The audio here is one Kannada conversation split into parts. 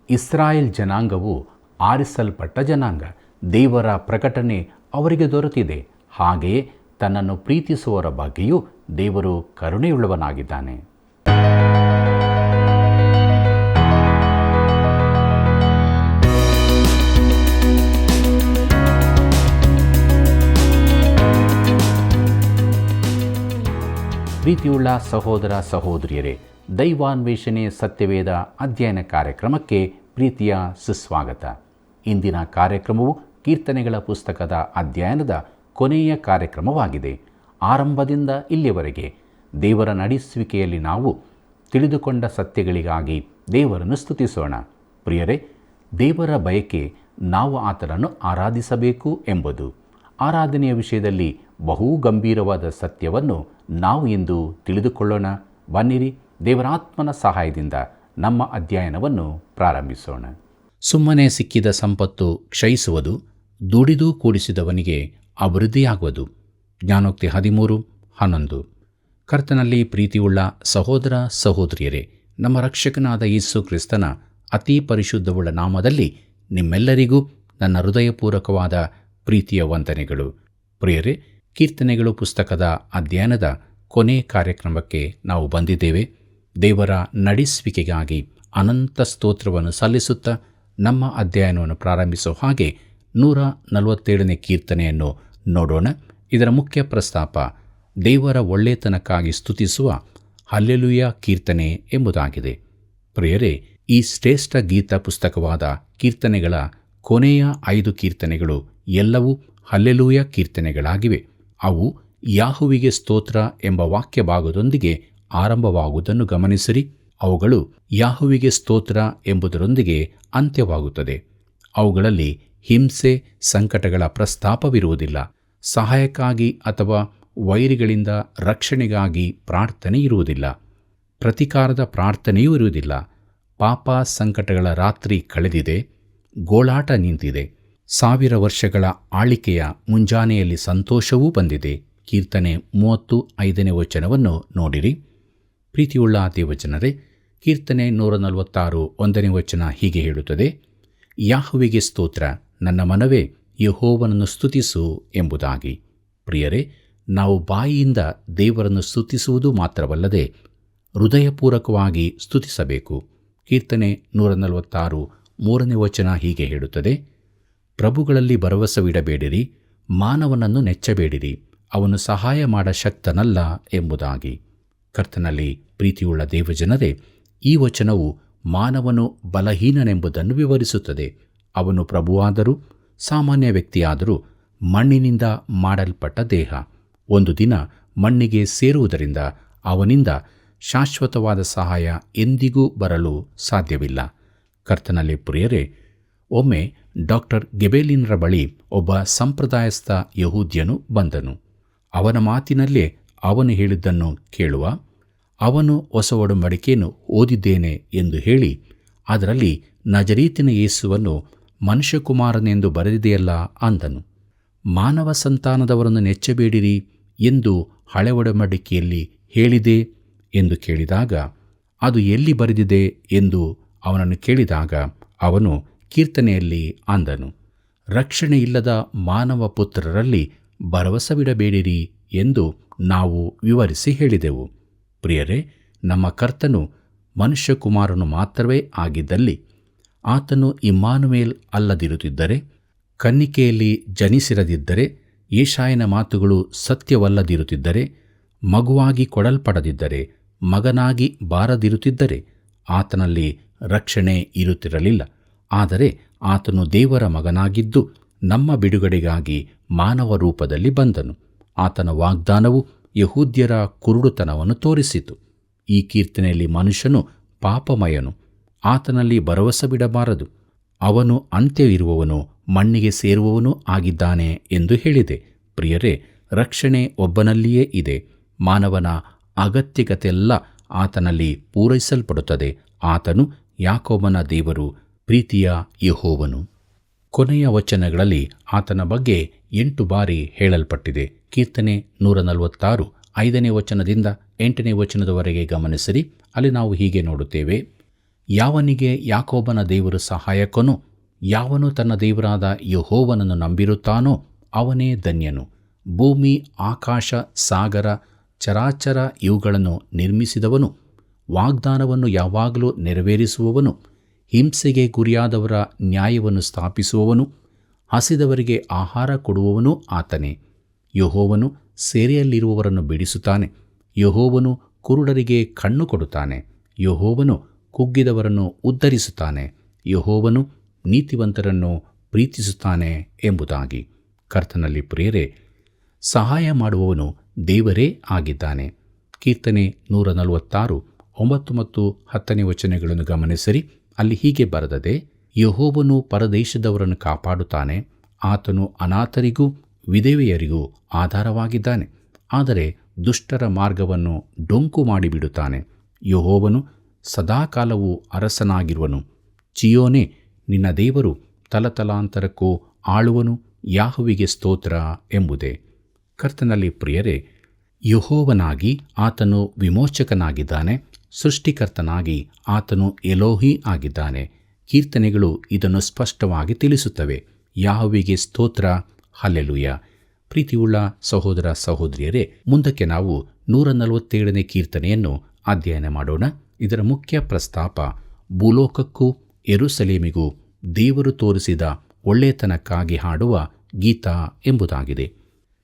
ಇಸ್ರಾಯೇಲ್ ಜನಾಂಗವು ಆರಿಸಲ್ಪಟ್ಟ ಜನಾಂಗ. ದೇವರ ಪ್ರಕಟಣೆ ಅವರಿಗೆ ದೊರೆತಿದೆ. ಹಾಗೆಯೇ ತನ್ನನ್ನು ಪ್ರೀತಿಸುವವರ ಬಗ್ಗೆಯೂ ದೇವರು ಕರುಣೆಯುಳ್ಳವನಾಗಿದ್ದಾನೆ. ಪ್ರೀತಿಯುಳ್ಳ ಸಹೋದರ ಸಹೋದರಿಯರೇ, ದೈವಾನ್ವೇಷಣೆ ಸತ್ಯವೇದ ಅಧ್ಯಯನ ಕಾರ್ಯಕ್ರಮಕ್ಕೆ ಪ್ರೀತಿಯ ಸುಸ್ವಾಗತ. ಇಂದಿನ ಕಾರ್ಯಕ್ರಮವು ಕೀರ್ತನೆಗಳ ಪುಸ್ತಕದ ಅಧ್ಯಯನದ ಕೊನೆಯ ಕಾರ್ಯಕ್ರಮವಾಗಿದೆ. ಆರಂಭದಿಂದ ಇಲ್ಲಿಯವರೆಗೆ ದೇವರ ನಡೆಸುವಿಕೆಯಲ್ಲಿ ನಾವು ತಿಳಿದುಕೊಂಡ ಸತ್ಯಗಳಿಗಾಗಿ ದೇವರನ್ನು ಸ್ತುತಿಸೋಣ. ಪ್ರಿಯರೇ, ದೇವರ ಬಯಕೆ ನಾವು ಆತನನ್ನು ಆರಾಧಿಸಬೇಕು ಎಂಬುದು. ಆರಾಧನೆಯ ವಿಷಯದಲ್ಲಿ ಬಹು ಗಂಭೀರವಾದ ಸತ್ಯವನ್ನು ನಾವು ಇಂದು ತಿಳಿದುಕೊಳ್ಳೋಣ. ಬನ್ನಿರಿ, ದೇವರಾತ್ಮನ ಸಹಾಯದಿಂದ ನಮ್ಮ ಅಧ್ಯಯನವನ್ನು ಪ್ರಾರಂಭಿಸೋಣ. ಸುಮ್ಮನೆ ಸಿಕ್ಕಿದ ಸಂಪತ್ತು ಕ್ಷಯಿಸುವುದು, ದುಡಿದು ಕೂಡಿಸಿದವನಿಗೆ ಅಭಿವೃದ್ಧಿಯಾಗುವುದು. ಜ್ಞಾನೋಕ್ತಿ 13:11. ಕರ್ತನಲ್ಲಿ ಪ್ರೀತಿಯುಳ್ಳ ಸಹೋದರ ಸಹೋದರಿಯರೇ, ನಮ್ಮ ರಕ್ಷಕನಾದ ಯೇಸು ಕ್ರಿಸ್ತನ ಅತಿ ಪರಿಶುದ್ಧವುಳ್ಳ ನಾಮದಲ್ಲಿ ನಿಮ್ಮೆಲ್ಲರಿಗೂ ನನ್ನ ಹೃದಯಪೂರ್ವಕವಾದ ಪ್ರೀತಿಯ ವಂದನೆಗಳು. ಪ್ರಿಯರೇ, ಕೀರ್ತನೆಗಳು ಪುಸ್ತಕದ ಅಧ್ಯಯನದ ಕೊನೆ ಕಾರ್ಯಕ್ರಮಕ್ಕೆ ನಾವು ಬಂದಿದ್ದೇವೆ. ದೇವರ ನಡೆಸುವಿಕೆಗಾಗಿ ಅನಂತ ಸ್ತೋತ್ರವನ್ನು ಸಲ್ಲಿಸುತ್ತಾ ನಮ್ಮ ಅಧ್ಯಯನವನ್ನು ಪ್ರಾರಂಭಿಸೋ ಹಾಗೆ 147ನೇ ಕೀರ್ತನೆಯನ್ನು ನೋಡೋಣ. ಇದರ ಮುಖ್ಯ ಪ್ರಸ್ತಾಪ ದೇವರ ಒಳ್ಳೆತನಕ್ಕಾಗಿ ಸ್ತುತಿಸುವ ಹಲ್ಲೆಲೂಯ ಕೀರ್ತನೆ ಎಂಬುದಾಗಿದೆ. ಪ್ರಿಯರೇ, ಈ ಶ್ರೇಷ್ಠ ಗೀತ ಪುಸ್ತಕವಾದ ಕೀರ್ತನೆಗಳ ಕೊನೆಯ 5 ಕೀರ್ತನೆಗಳು ಎಲ್ಲವೂ ಹಲ್ಲೆಲೂಯ ಕೀರ್ತನೆಗಳಾಗಿವೆ. ಅವು ಯಾಹುವಿಗೆ ಸ್ತೋತ್ರ ಎಂಬ ವಾಕ್ಯ ಭಾಗದೊಂದಿಗೆ ಆರಂಭವಾಗುವುದನ್ನು ಗಮನಿಸಿರಿ. ಅವುಗಳು ಯಾಹುವಿಗೆ ಸ್ತೋತ್ರ ಎಂಬುದರೊಂದಿಗೆ ಅಂತ್ಯವಾಗುತ್ತದೆ. ಅವುಗಳಲ್ಲಿ ಹಿಂಸೆ, ಸಂಕಟಗಳ ಪ್ರಸ್ತಾಪವಿರುವುದಿಲ್ಲ. ಸಹಾಯಕ್ಕಾಗಿ ಅಥವಾ ವೈರಿಗಳಿಂದ ರಕ್ಷಣೆಗಾಗಿ ಪ್ರಾರ್ಥನೆ ಇರುವುದಿಲ್ಲ. ಪ್ರತಿಕಾರದ ಪ್ರಾರ್ಥನೆಯೂ ಇರುವುದಿಲ್ಲ. ಪಾಪ ಸಂಕಟಗಳ ರಾತ್ರಿ ಕಳೆದಿದೆ. ಗೋಳಾಟ ನಿಂತಿದೆ. 1000 ವರ್ಷಗಳ ಆಳಿಕೆಯ ಮುಂಜಾನೆಯಲ್ಲಿ ಸಂತೋಷವೂ ಬಂದಿದೆ. ಕೀರ್ತನೆ 35ನೇ ವಚನವನ್ನು ನೋಡಿರಿ. ಪ್ರೀತಿಯುಳ್ಳ ದೇವಜನರೇ, ಕೀರ್ತನೆ 146 1ನೇ ವಚನ ಹೀಗೆ ಹೇಳುತ್ತದೆ: ಯಾಹುವಿಗೆ ಸ್ತೋತ್ರ, ನನ್ನ ಮನವೇ ಯೆಹೋವನನ್ನು ಸ್ತುತಿಸು ಎಂಬುದಾಗಿ. ಪ್ರಿಯರೇ, ನಾವು ಬಾಯಿಯಿಂದ ದೇವರನ್ನು ಸ್ತುತಿಸುವುದು ಮಾತ್ರವಲ್ಲದೆ ಹೃದಯಪೂರ್ವಕವಾಗಿ ಸ್ತುತಿಸಬೇಕು. ಕೀರ್ತನೆ 146 3ನೇ ವಚನ ಹೀಗೆ ಹೇಳುತ್ತದೆ: ಪ್ರಭುಗಳಲ್ಲಿ ಭರವಸವಿಡಬೇಡಿರಿ, ಮಾನವನನ್ನು ನೆಚ್ಚಬೇಡಿರಿ, ಅವನು ಸಹಾಯ ಮಾಡ ಶಕ್ತನಲ್ಲ ಎಂಬುದಾಗಿ. ಕರ್ತನಲ್ಲಿ ಪ್ರೀತಿಯುಳ್ಳ ದೇವಜನರೇ, ಈ ವಚನವು ಮಾನವನು ಬಲಹೀನನೆಂಬುದನ್ನು ವಿವರಿಸುತ್ತದೆ. ಅವನು ಪ್ರಭುವಾದರೂ ಸಾಮಾನ್ಯ ವ್ಯಕ್ತಿಯಾದರೂ ಮಣ್ಣಿನಿಂದ ಮಾಡಲ್ಪಟ್ಟ ದೇಹ. ಒಂದು ದಿನ ಮಣ್ಣಿಗೆ ಸೇರುವುದರಿಂದ ಅವನಿಂದ ಶಾಶ್ವತವಾದ ಸಹಾಯ ಎಂದಿಗೂ ಬರಲು ಸಾಧ್ಯವಿಲ್ಲ. ಕರ್ತನಲ್ಲಿ ಪ್ರಿಯರೇ, ಒಮ್ಮೆ ಡಾಕ್ಟರ್ ಗೆಬೆಲಿನರ ಬಳಿ ಒಬ್ಬ ಸಂಪ್ರದಾಯಸ್ಥ ಯಹೂದ್ಯನು ಬಂದನು. ಅವನ ಮಾತಿನಲ್ಲೇ ಅವನು ಹೇಳಿದ್ದನ್ನು ಕೇಳುವ. ಅವನು ಹೊಸ ಒಡಂಬಡಿಕೆಯನ್ನು ಓದಿದ್ದೇನೆ ಎಂದು ಹೇಳಿ ಅದರಲ್ಲಿ ನಜರೀತಿನ ಯೇಸುವನ್ನು ಮನುಷ್ಯಕುಮಾರನೆಂದು ಬರೆದಿದೆಯಲ್ಲ ಅಂದನು. ಮಾನವ ಸಂತಾನದವರನ್ನು ನೆಚ್ಚಬೇಡಿರಿ ಎಂದು ಹಳೆ ಒಡಂಬಡಿಕೆಯಲ್ಲಿ ಹೇಳಿದೆ ಎಂದು ಕೇಳಿದಾಗ, ಅದು ಎಲ್ಲಿ ಬರೆದಿದೆ ಎಂದು ಅವನನ್ನು ಕೇಳಿದಾಗ ಅವನು ಕೀರ್ತನೆಯಲ್ಲಿ ಅಂದನು, ರಕ್ಷಣೆ ಇಲ್ಲದ ಮಾನವ ಪುತ್ರರಲ್ಲಿ ಭರವಸವಿಡಬೇಡಿರಿ ಎಂದು ನಾವು ವಿವರಿಸಿ ಹೇಳಿದೆವು. ಪ್ರಿಯರೇ, ನಮ್ಮ ಕರ್ತನು ಮನುಷ್ಯಕುಮಾರನು ಮಾತ್ರವೇ ಆಗಿದ್ದಲ್ಲಿ, ಆತನು ಇಮ್ಮಾನುವೇಲ್ ಅಲ್ಲದಿರುತ್ತಿದ್ದರೆ, ಕನ್ನಿಕೆಯಲ್ಲಿ ಜನಿಸಿರದಿದ್ದರೆ, ಯೆಶಾಯನ ಮಾತುಗಳು ಸತ್ಯವಲ್ಲದಿರುತ್ತಿದ್ದರೆ, ಮಗುವಾಗಿ ಕೊಡಲ್ಪಡದಿದ್ದರೆ, ಮಗನಾಗಿ ಬಾರದಿರುತ್ತಿದ್ದರೆ ಆತನಲ್ಲಿ ರಕ್ಷಣೆ ಇರುತ್ತಿರಲಿಲ್ಲ. ಆದರೆ ಆತನು ದೇವರ ಮಗನಾಗಿದ್ದು ನಮ್ಮ ಬಿಡುಗಡೆಗಾಗಿ ಮಾನವ ರೂಪದಲ್ಲಿ ಬಂದನು. ಆತನ ವಾಗ್ದಾನವು ಯಹೂದ್ಯರ ಕುರುಡುತನವನ್ನು ತೋರಿಸಿತು. ಈ ಕೀರ್ತನೆಯಲ್ಲಿ ಮನುಷ್ಯನು ಪಾಪಮಯನು, ಆತನಲ್ಲಿ ಭರವಸೆ ಬಿಡಬಾರದು, ಅವನು ಅಂತ್ಯವಿರುವವನು, ಮಣ್ಣಿಗೆ ಸೇರುವವನೂ ಆಗಿದ್ದಾನೆ ಎಂದು ಹೇಳಿದೆ. ಪ್ರಿಯರೇ, ರಕ್ಷಣೆ ಒಬ್ಬನಲ್ಲಿಯೇ ಇದೆ. ಮಾನವನ ಅಗತ್ಯತೆಯೆಲ್ಲ ಆತನಲ್ಲಿ ಪೂರೈಸಲ್ಪಡುತ್ತದೆ. ಆತನು ಯಾಕೋಬನ ದೇವರು, ಪ್ರೀತಿಯ ಯೆಹೋವನು. ಕೊನೆಯ ವಚನಗಳಲ್ಲಿ ಆತನ ಬಗ್ಗೆ 8 ಬಾರಿ ಹೇಳಲ್ಪಟ್ಟಿದೆ. ಕೀರ್ತನೆ 146 5ನೇ ವಚನದಿಂದ 8ನೇ ವಚನದವರೆಗೆ ಗಮನಿಸಿರಿ. ಅಲ್ಲಿ ನಾವು ಹೀಗೆ ನೋಡುತ್ತೇವೆ: ಯಾವನಿಗೆ ಯಾಕೋಬನ ದೇವರು ಸಹಾಯಕನು, ಯಾವನು ತನ್ನ ದೇವರಾದ ಯೆಹೋವನನ್ನು ನಂಬಿರುತ್ತಾನೋ ಅವನೇ ಧನ್ಯನು. ಭೂಮಿ, ಆಕಾಶ, ಸಾಗರ, ಚರಾಚರ ಇವುಗಳನ್ನು ನಿರ್ಮಿಸಿದವನು, ವಾಗ್ದಾನವನ್ನು ಯಾವಾಗಲೂ ನೆರವೇರಿಸುವವನು, ಹಿಂಸೆಗೆ ಗುರಿಯಾದವರ ನ್ಯಾಯವನ್ನು ಸ್ಥಾಪಿಸುವವನು, ಹಸಿದವರಿಗೆ ಆಹಾರ ಕೊಡುವವನು ಆತನೇ. ಯೆಹೋವನು ಸೆರೆಯಲ್ಲಿರುವವರನ್ನು ಬಿಡಿಸುತ್ತಾನೆ. ಯೆಹೋವನು ಕುರುಡರಿಗೆ ಕಣ್ಣು ಕೊಡುತ್ತಾನೆ. ಯೆಹೋವನು ಕುಗ್ಗಿದವರನ್ನು ಉದ್ಧರಿಸುತ್ತಾನೆ. ಯೆಹೋವನು ನೀತಿವಂತರನ್ನು ಪ್ರೀತಿಸುತ್ತಾನೆ ಎಂಬುದಾಗಿ. ಕರ್ತನಲ್ಲಿ ಪ್ರಿಯರೇ, ಸಹಾಯ ಮಾಡುವವನು ದೇವರೇ ಆಗಿದ್ದಾನೆ. ಕೀರ್ತನೆ 146, 9 ಮತ್ತು 10ನೇ ವಚನಗಳನ್ನು ಗಮನಿಸಿರಿ. ಅಲ್ಲಿ ಹೀಗೆ ಬರೆದದೆ, ಯೆಹೋವನು ಪರದೇಶದವರನ್ನು ಕಾಪಾಡುತ್ತಾನೆ. ಆತನು ಅನಾಥರಿಗೂ ವಿಧವೆಯರಿಗೂ ಆಧಾರವಾಗಿದ್ದಾನೆ. ಆದರೆ ದುಷ್ಟರ ಮಾರ್ಗವನ್ನು ಡೊಂಕು ಮಾಡಿಬಿಡುತ್ತಾನೆ. ಯೆಹೋವನು ಸದಾಕಾಲವೂ ಅರಸನಾಗಿರುವನು. ಚಿಯೋನೇ, ನಿನ್ನ ದೇವರು ತಲತಲಾಂತರಕ್ಕೂ ಆಳುವನು. ಯಾಹುವಿಗೆ ಸ್ತೋತ್ರ ಎಂಬುದೇ. ಕರ್ತನಲ್ಲಿ ಪ್ರಿಯರೇ, ಯೆಹೋವನಾಗಿ ಆತನು ವಿಮೋಚಕನಾಗಿದ್ದಾನೆ. ಸೃಷ್ಟಿಕರ್ತನಾಗಿ ಆತನು ಎಲೋಹಿ ಆಗಿದ್ದಾನೆ. ಕೀರ್ತನೆಗಳು ಇದನ್ನು ಸ್ಪಷ್ಟವಾಗಿ ತಿಳಿಸುತ್ತವೆ. ಯಾಹುವಿಗೆ ಸ್ತೋತ್ರ, ಹಲ್ಲೆಲೂಯ. ಪ್ರೀತಿಯುಳ್ಳ ಸಹೋದರ ಸಹೋದರಿಯರೇ, ಮುಂದಕ್ಕೆ ನಾವು 147ನೇ ಕೀರ್ತನೆಯನ್ನು ಅಧ್ಯಯನ ಮಾಡೋಣ. ಇದರ ಮುಖ್ಯ ಪ್ರಸ್ತಾಪ ಭೂಲೋಕಕ್ಕೂ ಯೆರೂಸಲೇಮಿಗೂ ದೇವರು ತೋರಿಸಿದ ಒಳ್ಳೆಯತನಕ್ಕಾಗಿ ಹಾಡುವ ಗೀತ ಎಂಬುದಾಗಿದೆ.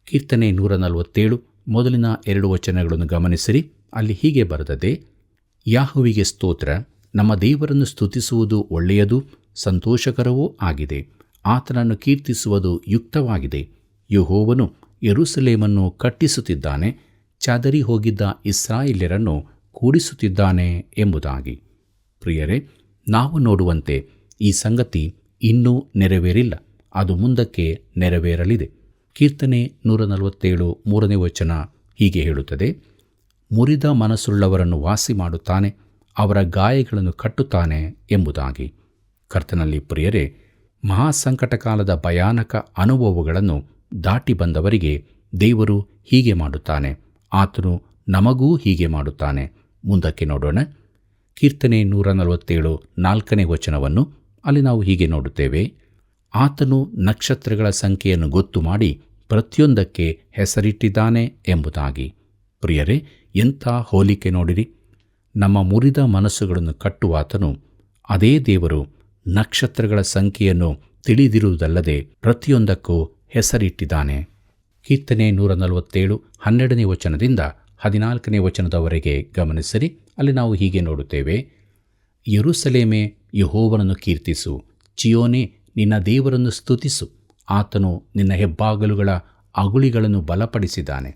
ಕೀರ್ತನೆ 147 ಮೊದಲಿನ 2 ವಚನಗಳನ್ನು ಗಮನಿಸಿರಿ. ಅಲ್ಲಿ ಹೀಗೆ ಬರೆದದೆ, ಯಾಹುವಿಗೆ ಸ್ತೋತ್ರ, ನಮ್ಮ ದೇವರನ್ನು ಸ್ತುತಿಸುವುದು ಒಳ್ಳೆಯದು, ಸಂತೋಷಕರವೂ ಆಗಿದೆ. ಆತನನ್ನು ಕೀರ್ತಿಸುವುದು ಯುಕ್ತವಾಗಿದೆ. ಯೆಹೋವನು ಯೆರೂಸಲೇಮನ್ನು ಕಟ್ಟಿಸುತ್ತಿದ್ದಾನೆ, ಚದರಿ ಹೋಗಿದ್ದ ಇಸ್ರಾಯೇಲ್ಯರನ್ನು ಕೂಡಿಸುತ್ತಿದ್ದಾನೆ ಎಂಬುದಾಗಿ. ಪ್ರಿಯರೇ, ನಾವು ನೋಡುವಂತೆ ಈ ಸಂಗತಿ ಇನ್ನೂ ನೆರವೇರಿಲ್ಲ. ಅದು ಮುಂದಕ್ಕೆ ನೆರವೇರಲಿದೆ. ಕೀರ್ತನೆ 147 3ನೇ ವಚನ ಹೀಗೆ ಹೇಳುತ್ತದೆ, ಮುರಿದ ಮನಸ್ಸುಳ್ಳವರನ್ನು ವಾಸಿ ಮಾಡುತ್ತಾನೆ, ಅವರ ಗಾಯಗಳನ್ನು ಕಟ್ಟುತ್ತಾನೆ ಎಂಬುದಾಗಿ. ಕರ್ತನಲ್ಲಿ ಪ್ರಿಯರೇ, ಮಹಾಸಂಕಟ ಕಾಲದ ಭಯಾನಕ ಅನುಭವಗಳನ್ನು ದಾಟಿ ಬಂದವರಿಗೆ ದೇವರು ಹೀಗೆ ಮಾಡುತ್ತಾನೆ. ಆತನು ನಮಗೂ ಹೀಗೆ ಮಾಡುತ್ತಾನೆ. ಮುಂದಕ್ಕೆ ನೋಡೋಣ. ಕೀರ್ತನೆ 147 4ನೇ ವಚನವನ್ನು ಅಲ್ಲಿ ನಾವು ಹೀಗೆ ನೋಡುತ್ತೇವೆ, ಆತನು ನಕ್ಷತ್ರಗಳ ಸಂಖ್ಯೆಯನ್ನು ಗೊತ್ತು ಮಾಡಿ ಪ್ರತಿಯೊಂದಕ್ಕೆ ಹೆಸರಿಟ್ಟಿದ್ದಾನೆ ಎಂಬುದಾಗಿ. ಪ್ರಿಯರೇ, ಎಂಥ ಹೋಲಿಕೆ ನೋಡಿರಿ. ನಮ್ಮ ಮುರಿದ ಮನಸ್ಸುಗಳನ್ನು ಕಟ್ಟುವಾತನು, ಅದೇ ದೇವರು ನಕ್ಷತ್ರಗಳ ಸಂಖ್ಯೆಯನ್ನು ತಿಳಿದಿರುವುದಲ್ಲದೆ ಪ್ರತಿಯೊಂದಕ್ಕೂ ಹೆಸರಿಟ್ಟಿದ್ದಾನೆ. ಕೀರ್ತನೆ 147 12ನೇ ವಚನದಿಂದ 14ನೇ ವಚನದವರೆಗೆ ಗಮನಿಸಿರಿ. ಅಲ್ಲಿ ನಾವು ಹೀಗೆ ನೋಡುತ್ತೇವೆ, ಯೆರೂಸಲೇಮೇ, ಯೆಹೋವನನ್ನು ಕೀರ್ತಿಸು. ಚಿಯೋನೇ, ನಿನ್ನ ದೇವರನ್ನು ಸ್ತುತಿಸು. ಆತನು ನಿನ್ನ ಹೆಬ್ಬಾಗಲುಗಳ ಅಗುಳಿಗಳನ್ನು ಬಲಪಡಿಸಿದ್ದಾನೆ,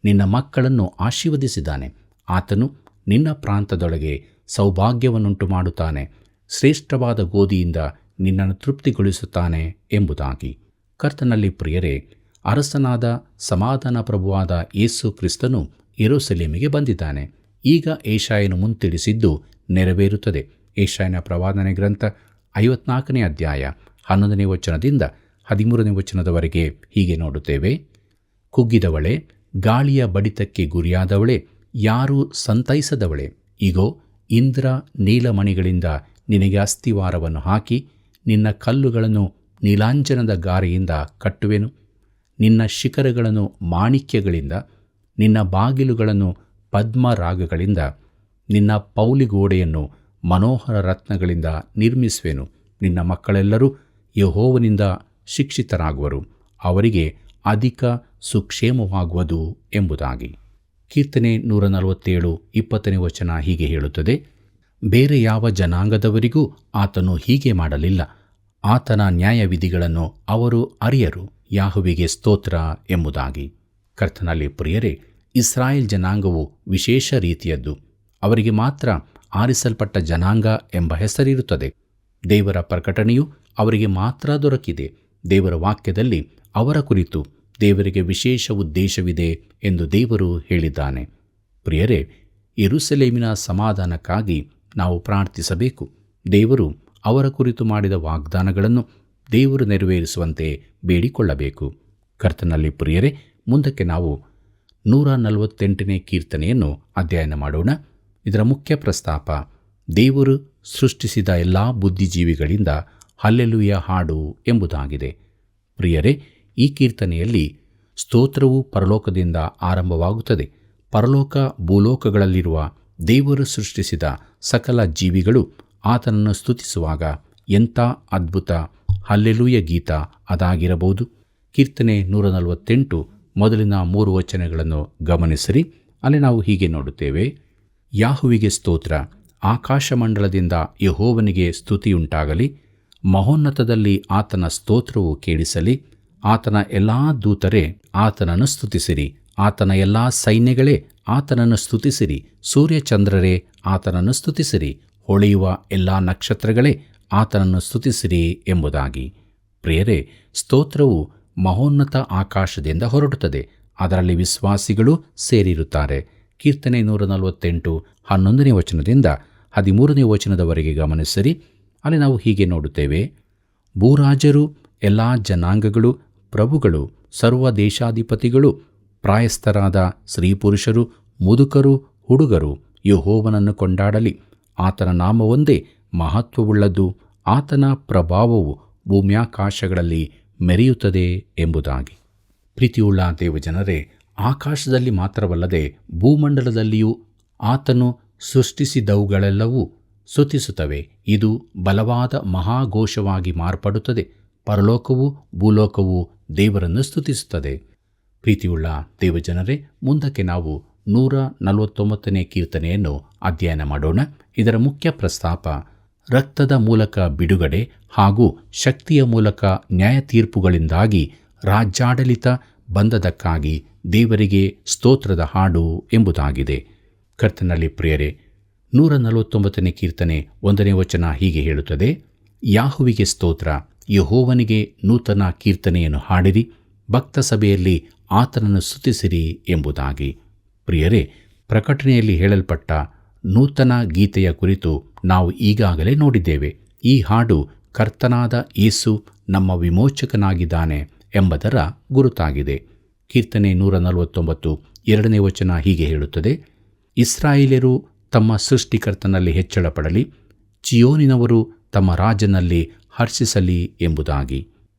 ನಿನ್ನ ಮಕ್ಕಳನ್ನು ಆಶೀರ್ವದಿಸಿದ್ದಾನೆ. ಆತನು ನಿನ್ನ ಪ್ರಾಂತದೊಳಗೆ ಸೌಭಾಗ್ಯವನ್ನುಂಟು ಮಾಡುತ್ತಾನೆ, ಶ್ರೇಷ್ಠವಾದ ಗೋಧಿಯಿಂದ ನಿನ್ನನ್ನು ತೃಪ್ತಿಗೊಳಿಸುತ್ತಾನೆ ಎಂಬುದಾಗಿ. ಕರ್ತನಲ್ಲಿ ಪ್ರಿಯರೇ, ಅರಸನಾದ ಸಮಾಧಾನ ಪ್ರಭುವಾದ ಯೇಸು ಕ್ರಿಸ್ತನು ಯೆರೂಸಲೇಮಿಗೆ ಬಂದಿದ್ದಾನೆ. ಈಗ ಏಷಾಯನು ಮುಂತಿಳಿಸಿದ್ದು ನೆರವೇರುತ್ತದೆ. ಏಷಾಯನ ಪ್ರವಾದನೆ ಗ್ರಂಥ 54ನೇ ಅಧ್ಯಾಯ 11ನೇ ವಚನದಿಂದ 13ನೇ ವಚನದವರೆಗೆ ಹೀಗೆ ನೋಡುತ್ತೇವೆ, ಕುಗ್ಗಿದವಳೆ, ಗಾಳಿಯ ಬಡಿತಕ್ಕೆ ಗುರಿಯಾದವಳೆ, ಯಾರೂ ಸಂತೈಸದವಳೆ, ಇಗೋ ಇಂದ್ರ ನೀಲಮಣಿಗಳಿಂದ ನಿನಗೆ ಅಸ್ತಿವಾರವನ್ನು ಹಾಕಿ ನಿನ್ನ ಕಲ್ಲುಗಳನ್ನು ನೀಲಾಂಜನದ ಗಾರೆಯಿಂದ ಕಟ್ಟುವೆನು. ನಿನ್ನ ಶಿಖರಗಳನ್ನು ಮಾಣಿಕ್ಯಗಳಿಂದ, ನಿನ್ನ ಬಾಗಿಲುಗಳನ್ನು ಪದ್ಮರಾಗಗಳಿಂದ, ನಿನ್ನ ಪೌಳಿಗೋಡೆಯನ್ನು ಮನೋಹರ ರತ್ನಗಳಿಂದ ನಿರ್ಮಿಸುವೆನು. ನಿನ್ನ ಮಕ್ಕಳೆಲ್ಲರೂ ಯೆಹೋವನಿಂದ ಶಿಕ್ಷಿತರಾಗುವರು, ಅವರಿಗೆ ಅಧಿಕ ಸುಕ್ಷೇಮವಾಗುವುದು ಎಂಬುದಾಗಿ. ಕೀರ್ತನೆ 147 20ನೇ ವಚನ ಹೀಗೆ ಹೇಳುತ್ತದೆ, ಬೇರೆ ಯಾವ ಜನಾಂಗದವರಿಗೂ ಆತನು ಹೀಗೆ ಮಾಡಲಿಲ್ಲ. ಆತನ ನ್ಯಾಯವಿಧಿಗಳನ್ನು ಅವರು ಅರಿಯರು. ಯಾಹುವಿಗೆ ಸ್ತೋತ್ರ ಎಂಬುದಾಗಿ. ಕರ್ತನಲ್ಲಿ ಪ್ರಿಯರೇ, ಇಸ್ರಾಯೇಲ್ ಜನಾಂಗವು ವಿಶೇಷ ರೀತಿಯದ್ದು. ಅವರಿಗೆ ಮಾತ್ರ ಆರಿಸಲ್ಪಟ್ಟ ಜನಾಂಗ ಎಂಬ ಹೆಸರಿರುತ್ತದೆ. ದೇವರ ಪ್ರಕಟಣೆಯು ಅವರಿಗೆ ಮಾತ್ರ ದೊರಕಿದೆ. ದೇವರ ವಾಕ್ಯದಲ್ಲಿ ಅವರ ಕುರಿತು ದೇವರಿಗೆ ವಿಶೇಷ ಉದ್ದೇಶವಿದೆ ಎಂದು ದೇವರು ಹೇಳಿದ್ದಾನೆ. ಪ್ರಿಯರೇ, ಯೆರೂಸಲೇಮಿನ ಸಮಾಧಾನಕ್ಕಾಗಿ ನಾವು ಪ್ರಾರ್ಥಿಸಬೇಕು. ದೇವರು ಅವರ ಕುರಿತು ಮಾಡಿದ ವಾಗ್ದಾನಗಳನ್ನು ದೇವರು ನೆರವೇರಿಸುವಂತೆ ಬೇಡಿಕೊಳ್ಳಬೇಕು. ಕರ್ತನಲ್ಲಿ ಪ್ರಿಯರೇ, ಮುಂದಕ್ಕೆ ನಾವು 148ನೇ ಕೀರ್ತನೆಯನ್ನು ಅಧ್ಯಯನ ಮಾಡೋಣ. ಇದರ ಮುಖ್ಯ ಪ್ರಸ್ತಾಪ ದೇವರು ಸೃಷ್ಟಿಸಿದ ಎಲ್ಲ ಬುದ್ಧಿಜೀವಿಗಳಿಂದ ಹಲ್ಲೆಲೂಯ ಹಾಡು ಎಂಬುದಾಗಿದೆ. ಪ್ರಿಯರೇ, ಈ ಕೀರ್ತನೆಯಲ್ಲಿ ಸ್ತೋತ್ರವು ಪರಲೋಕದಿಂದ ಆರಂಭವಾಗುತ್ತದೆ. ಪರಲೋಕ ಭೂಲೋಕಗಳಲ್ಲಿರುವ ದೇವರು ಸೃಷ್ಟಿಸಿದ ಸಕಲ ಜೀವಿಗಳು ಆತನನ್ನು ಸ್ತುತಿಸುವಾಗ ಎಂಥ ಅದ್ಭುತ ಹಲ್ಲೆಲೂಯ ಗೀತ ಅದಾಗಿರಬಹುದು. ಕೀರ್ತನೆ 148 ಮೊದಲಿನ 3 ವಚನಗಳನ್ನು ಗಮನಿಸಿರಿ. ಅಲ್ಲಿ ನಾವು ಹೀಗೆ ನೋಡುತ್ತೇವೆ: ಯಾಹುವಿಗೆ ಸ್ತೋತ್ರ, ಆಕಾಶಮಂಡಲದಿಂದ ಯೆಹೋವನಿಗೆ ಸ್ತುತಿಯುಂಟಾಗಲಿ. ಮಹೋನ್ನತದಲ್ಲಿ ಆತನ ಸ್ತೋತ್ರವು ಕೇಳಿಸಲಿ. ಆತನ ಎಲ್ಲಾ ದೂತರೇ ಆತನನ್ನು ಸ್ತುತಿಸಿರಿ. ಆತನ ಎಲ್ಲಾ ಸೈನ್ಯಗಳೇ ಆತನನ್ನು ಸ್ತುತಿಸಿರಿ. ಸೂರ್ಯಚಂದ್ರರೇ ಆತನನ್ನು ಸ್ತುತಿಸಿರಿ. ಹೊಳೆಯುವ ಎಲ್ಲಾ ನಕ್ಷತ್ರಗಳೇ ಆತನನ್ನು ಸ್ತುತಿಸಿರಿ ಎಂಬುದಾಗಿ. ಪ್ರಿಯರೇ, ಸ್ತೋತ್ರವು ಮಹೋನ್ನತ ಆಕಾಶದಿಂದ ಹೊರಡುತ್ತದೆ. ಅದರಲ್ಲಿ ವಿಶ್ವಾಸಿಗಳು ಸೇರಿರುತ್ತಾರೆ. ಕೀರ್ತನೆ 148 11ನೇ ವಚನದಿಂದ 13ನೇ ವಚನದವರೆಗೆ ಗಮನಿಸಿರಿ. ಅಲ್ಲಿ ನಾವು ಹೀಗೆ ನೋಡುತ್ತೇವೆ: ಭೂರಾಜರು, ಎಲ್ಲ ಜನಾಂಗಗಳು, ಪ್ರಭುಗಳು, ಸರ್ವ ದೇಶಾಧಿಪತಿಗಳು, ಪ್ರಾಯಸ್ಥರಾದ ಸ್ತ್ರೀಪುರುಷರು, ಮುದುಕರು, ಹುಡುಗರು ಯೆಹೋವನನ್ನು ಕೊಂಡಾಡಲಿ. ಆತನ ನಾಮವೊಂದೇ ಮಹತ್ವವುಳ್ಳದ್ದು. ಆತನ ಪ್ರಭಾವವು ಭೂಮ್ಯಾಕಾಶಗಳಲ್ಲಿ ಮೆರೆಯುತ್ತದೆ ಎಂಬುದಾಗಿ. ಪ್ರೀತಿಯುಳ್ಳ ದೇವಜನರೇ, ಆಕಾಶದಲ್ಲಿ ಮಾತ್ರವಲ್ಲದೆ ಭೂಮಂಡಲದಲ್ಲಿಯೂ ಆತನು ಸೃಷ್ಟಿಸಿದವುಗಳೆಲ್ಲವೂ ಸ್ತುತಿಸುತ್ತವೆ. ಇದು ಬಲವಾದ ಮಹಾಘೋಷವಾಗಿ ಮಾರ್ಪಡುತ್ತದೆ. ಪರಲೋಕವೂ ಭೂಲೋಕವೂ ದೇವರನ್ನು ಸ್ತುತಿಸುತ್ತದೆ. ಪ್ರೀತಿಯುಳ್ಳ ದೇವಜನರೇ, ಮುಂದಕ್ಕೆ ನಾವು 149ನೇ ಕೀರ್ತನೆಯನ್ನು ಅಧ್ಯಯನ ಮಾಡೋಣ. ಇದರ ಮುಖ್ಯ ಪ್ರಸ್ತಾಪ ರಕ್ತದ ಮೂಲಕ ಬಿಡುಗಡೆ ಹಾಗೂ ಶಕ್ತಿಯ ಮೂಲಕ ನ್ಯಾಯ ತೀರ್ಪುಗಳಿಂದಾಗಿ ರಾಜ್ಯಾಡಳಿತ ಬಂದದಕ್ಕಾಗಿ ದೇವರಿಗೆ ಸ್ತೋತ್ರದ ಹಾಡು ಎಂಬುದಾಗಿದೆ. ಕರ್ತನಲ್ಲಿ ಪ್ರಿಯರೇ, 149ನೇ ಕೀರ್ತನೆ 1ನೇ ವಚನ ಹೀಗೆ ಹೇಳುತ್ತದೆ: ಯಾಹುವಿಗೆ ಸ್ತೋತ್ರ, ಯೆಹೋವನಿಗೆ ನೂತನ ಕೀರ್ತನೆಯನ್ನು ಹಾಡಿರಿ, ಭಕ್ತ ಸಭೆಯಲ್ಲಿ ಆತನನ್ನು ಸ್ತುತಿಸಿರಿ ಎಂಬುದಾಗಿ. ಪ್ರಿಯರೇ, ಪ್ರಕಟಣೆಯಲ್ಲಿ ಹೇಳಲ್ಪಟ್ಟ ನೂತನ ಗೀತೆಯ ಕುರಿತು ನಾವು ಈಗಾಗಲೇ ನೋಡಿದ್ದೇವೆ. ಈ ಹಾಡು ಕರ್ತನಾದ ಯೇಸು ನಮ್ಮ ವಿಮೋಚಕನಾಗಿದ್ದಾನೆ ಎಂಬುದರ ಗುರುತಾಗಿದೆ. ಕೀರ್ತನೆ 149 2ನೇ ವಚನ ಹೀಗೆ ಹೇಳುತ್ತದೆ: ಇಸ್ರಾಯೇಲ್ಯರು ತಮ್ಮ ಸೃಷ್ಟಿಕರ್ತನಲ್ಲಿ ಹೆಚ್ಚಳ ಪಡಲಿ, ಚಿಯೋನಿನವರು ತಮ್ಮ ರಾಜನಲ್ಲಿ ಹರ್ಷಿಸಲಿ ಎಂಬುದಾಗಿ.